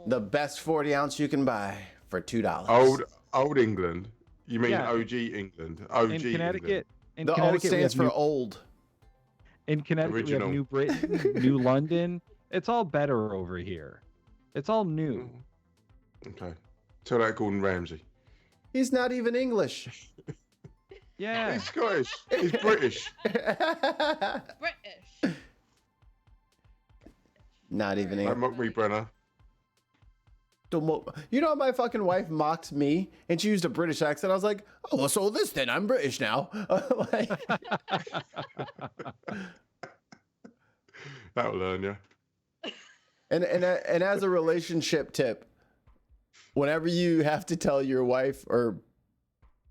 The best 40 ounce you can buy for $2. Old England. You mean OG England? OG in Connecticut. England. The O stands for old. In Connecticut, we have New Britain, New London. It's all better over here. It's all new. Okay. Tell that Gordon Ramsay. He's not even English. Yeah. He's Scottish. He's British. British. Not even English. Don't mock me, Brenner. You know, my fucking wife mocked me and she used a British accent. I was like, oh, well, so this then. I'm British now. That'll learn you. And as a relationship tip, whenever you have to tell your wife or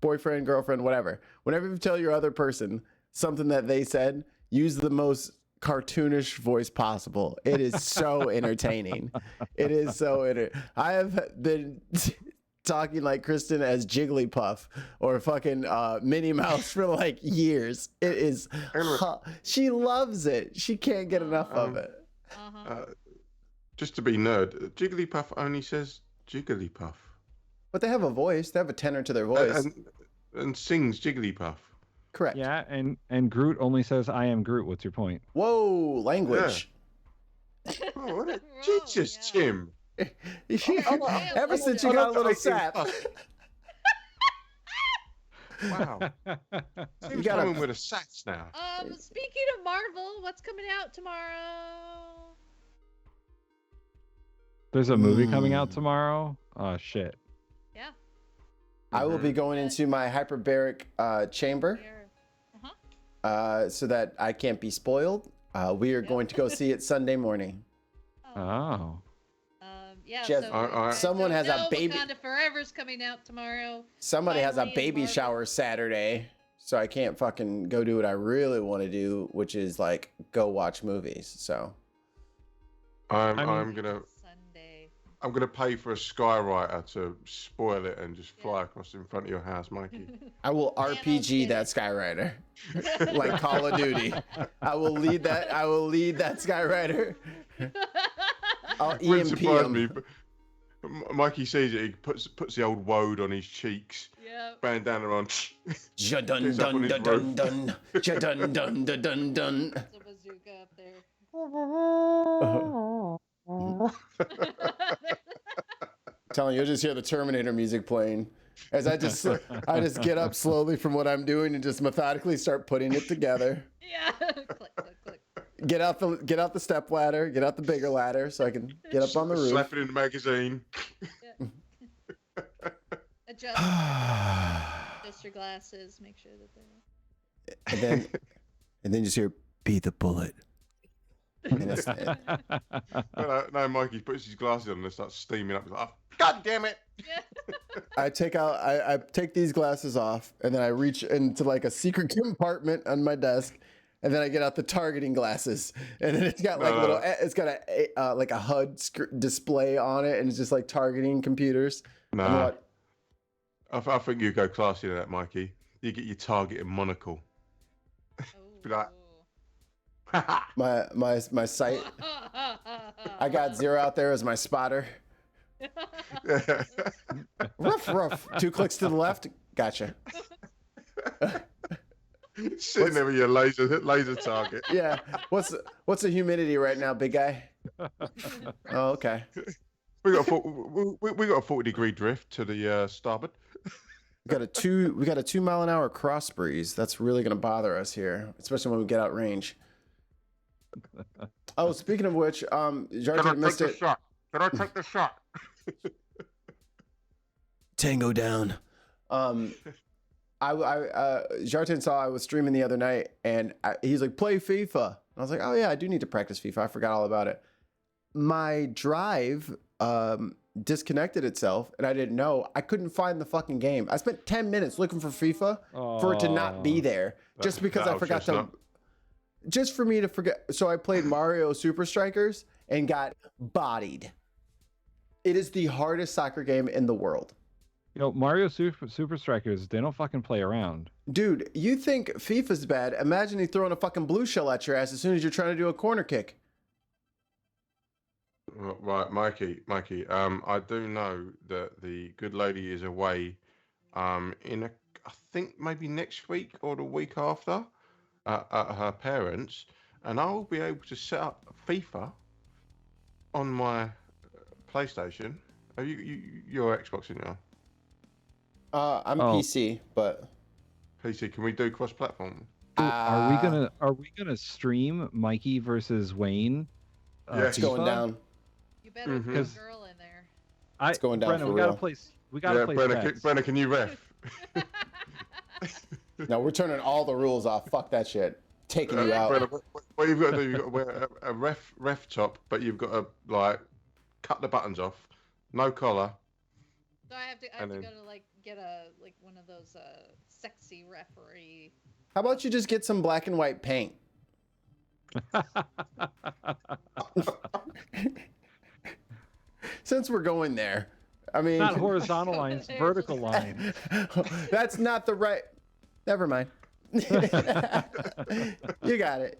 boyfriend, girlfriend, whatever, whenever you tell your other person something that they said, use the most cartoonish voice possible. It is so entertaining. It is so I have been talking like Kristen as Jigglypuff or fucking Minnie Mouse for like years. It is she loves it. She can't get enough of it. Just to be nerd, Jigglypuff only says Jigglypuff. But they have a voice. They have a tenor to their voice. And sings Jigglypuff. Correct. Yeah, and Groot only says, I am Groot. What's your point? Whoa, language. Yeah. Oh, Jesus, Tim. Ever since you got a little sap. Wow. Tim's coming with a sax now. Speaking of Marvel, what's coming out tomorrow? There's a movie coming out tomorrow? Oh, shit. Yeah. I will be going into my hyperbaric chamber so that I can't be spoiled. We are going to go see it Sunday morning. Oh. Yeah. Someone has a baby. Wakanda Forever's coming out tomorrow. Somebody has a baby shower Saturday, so I can't fucking go do what I really want to do, which is like go watch movies. So I'm gonna pay for a skywriter to spoil it and just fly across in front of your house, Mikey. I will RPG that skywriter, like Call of Duty. I will lead that skywriter. I'll EMP him. Mikey sees it. He puts the old woad on his cheeks. Yep. Bandana on. Dun dun dun dun dun dun dun dun dun dun. There's a bazooka up there. Telling you, you'll just hear the Terminator music playing as I just get up slowly from what I'm doing and just methodically start putting it together. Yeah. Click, click, click. Get out the step ladder, get out the bigger ladder so I can get up on the roof. Slap it in the magazine. Yeah. Adjust your glasses. Make sure that they're. And then just hear, be the bullet. No, Mikey puts his glasses on and starts steaming up. He's like, oh, God damn it! Yeah. I take these glasses off and then I reach into like a secret compartment on my desk, and then I get out the targeting glasses, and then it's got like it's got a like a HUD display on it, and it's just like targeting computers. Nah, I think you go classy to that, Mikey. You get your targeting monocle. Be like. my sight I got Zero out there as my spotter. Ruff. 2 clicks to the left. Gotcha. Sitting there with your laser target. Yeah. What's the humidity right now, big guy? Oh, okay. We got a 40-degree drift to the starboard. We got a 2 mile an hour cross breeze. That's really gonna bother us here, especially when we get out range. Oh, speaking of which, Jarton missed it. Can I take the shot? Tango down. Jarton saw I was streaming the other night, and he's like, "Play FIFA." And I was like, "Oh yeah, I do need to practice FIFA. I forgot all about it." My drive disconnected itself, and I didn't know. I couldn't find the fucking game. I spent 10 minutes looking for FIFA for it to not be there, just because I forgot to. Just for me to forget. So I played Mario Super Strikers and got bodied. It is the hardest soccer game in the world. Mario Super Strikers, they don't fucking play around. Dude, you think FIFA's bad? Imagine he throwing a fucking blue shell at your ass as soon as you're trying to do a corner kick. Right, Mikey. I do know that the good lady is away I think maybe next week or the week after at her parents', and I'll be able to set up FIFA on my PlayStation. Are you're Xbox, in you? I'm PC, but PC. Can we do cross-platform? Are we gonna stream Mikey versus Wayne? It's going down. You better put a girl in there. It's going down. Brennan, for we real. gotta play. Brennan, can you ref? No, we're turning all the rules off. Fuck that shit. Taking you out. Brennan, what you've got to do, you've got to wear a ref top, but you've got to cut the buttons off, no collar. So I have to go to get one of those sexy referee. How about you just get some black and white paint? Since we're going there, I mean, not horizontal lines, vertical lines. That's not the right. Never mind. You got it.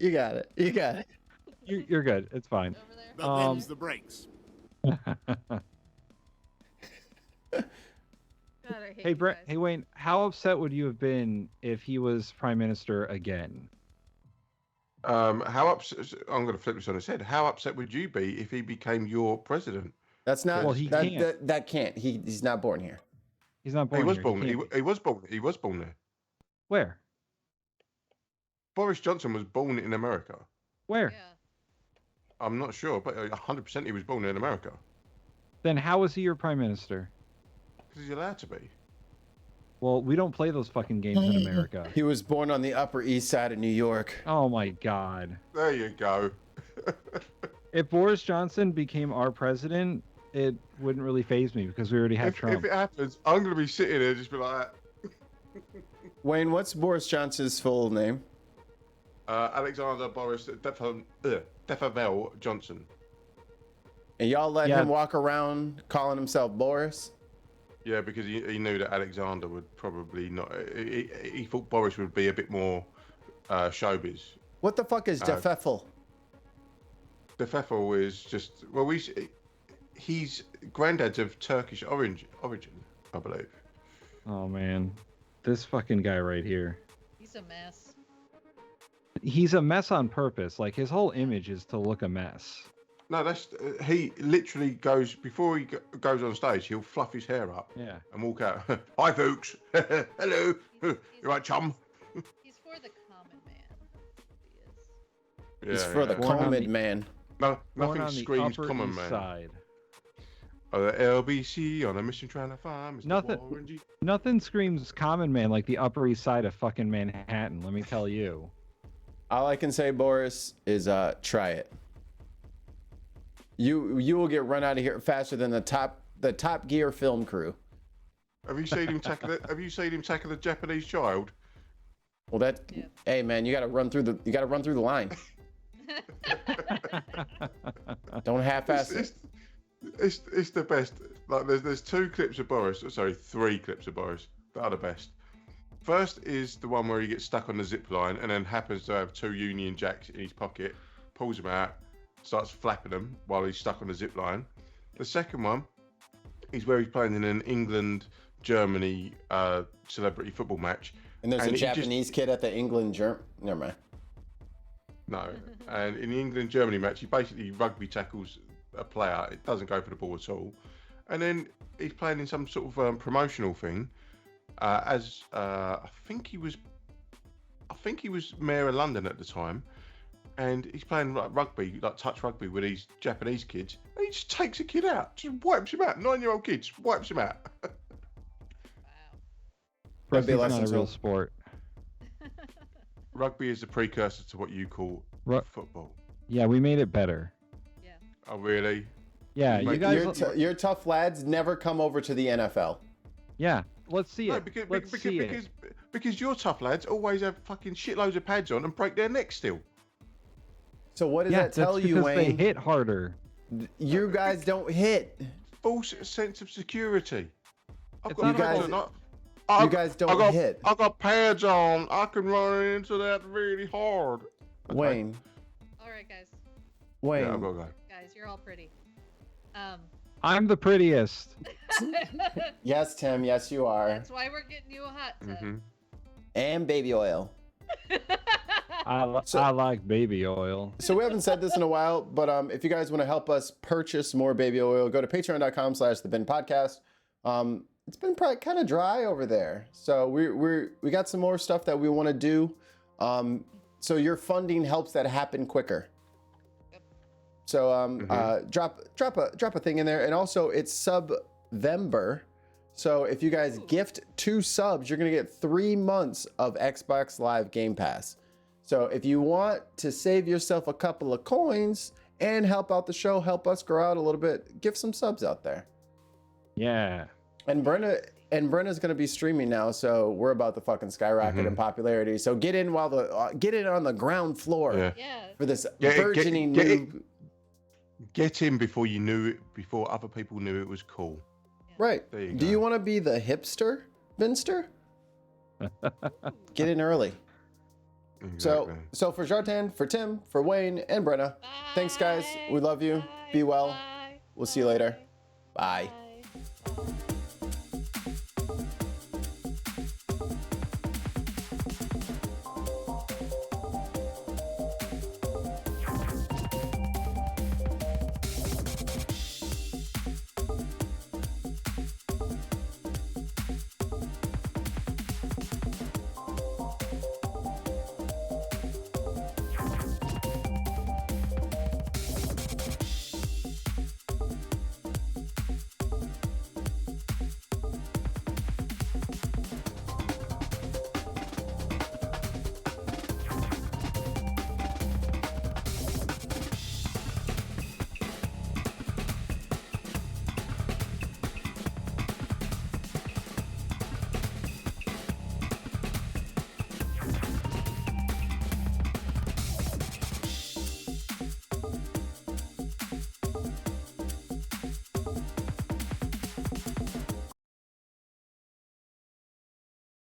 You're good. It's fine. Them's the breaks. God, hey Wayne, how upset would you have been if he was prime minister again? How upset? I'm going to flip this on his head. How upset would you be if he became your president? That's not. Well, he can't. That can't. He's not born here. He's not born. He was here. born. He was born there. Where? Boris Johnson was born in America. Where? Yeah. I'm not sure, but 100% he was born in America. Then how was he your prime minister? Because he's allowed to be. Well, we don't play those fucking games in America. He was born on the Upper East Side of New York. Oh my God. There you go. If Boris Johnson became our president, it wouldn't really faze me because we already have Trump. If it happens, I'm going to be sitting there just be like that. Wayne, what's Boris Johnson's full name? Alexander Boris Defavel Johnson. And y'all let him walk around calling himself Boris? Yeah, because he knew that Alexander would probably not. He thought Boris would be a bit more showbiz. What the fuck is Defeffel? Defeffel is just he's granddad's of Turkish origin, I believe. Oh man, this fucking guy right here. He's a mess. He's a mess on purpose. Like his whole image is to look a mess. No, that's he literally goes before he goes on stage. He'll fluff his hair up, and walk out. Hi, folks. Hello. You right, chum? He's for the common man. He's for the common man. No, nothing screams common man. Side. The LBC on a mission trying to find Mr. Nothing screams common man like the Upper East Side of fucking Manhattan. Let me tell you. All I can say, Boris, is try it. You will get run out of here faster than the Top Gear film crew. Have you seen him tackle the Japanese child? Well, hey man, you got to run through the line. Don't half-ass it. It's the best. Like there's 2 clips of Boris. Sorry, 3 clips of Boris that are the best. First is the one where he gets stuck on the zip line and then happens to have 2 Union Jacks in his pocket, pulls them out, starts flapping them while he's stuck on a zip line. The second one is where he's playing in an England-Germany celebrity football match. And there's a Japanese kid at the Never mind. No. And in the England-Germany match, he basically rugby tackles a player. It doesn't go for the ball at all. And then he's playing in some sort of promotional thing I think he was Mayor of London at the time. And he's playing rugby, like touch rugby with these Japanese kids. And he just takes a kid out, just wipes him out. 9-year-old kid, just wipes him out. Wow. Rugby's not a real sport. Rugby is the precursor to what you call football. Yeah, we made it better. Yeah. Oh, really? Yeah, you guys. Your tough lads never come over to the NFL. Yeah, let's see it. Because your tough lads always have fucking shitloads of pads on and break their necks still. So what does that tell you, Wayne? They hit harder. You guys don't hit. False sense of security. You guys don't hit. I got pads on. I can run into that really hard. Okay. Wayne. All right, guys. Wayne. Yeah, I've got to go. Guys, you're all pretty. I'm the prettiest. Yes, Tim. Yes, you are. That's why we're getting you a hot tub. Mm-hmm. And baby oil. I like baby oil. So we haven't said this in a while, but if you guys want to help us purchase more baby oil, go to patreon.com/TheBinPodcast. It's been kind of dry over there, so we got some more stuff that we want to do. So your funding helps that happen quicker. So drop a thing in there, and also it's Subvember. So if you guys gift 2 subs, you're gonna get 3 months of Xbox Live Game Pass. So if you want to save yourself a couple of coins and help out the show, help us grow out a little bit, give some subs out there. Yeah. And Brenna's gonna be streaming now, so we're about to fucking skyrocket in popularity. So get in on the ground floor for this burgeoning new. Get in before you knew it, before other people knew it was cool. Right. Do you want to be the hipster, Vinster? Get in early. Exactly. So for Jartan, for Tim, for Wayne, and Brenna, thanks guys. We love you. Be well. We'll see you later. Bye.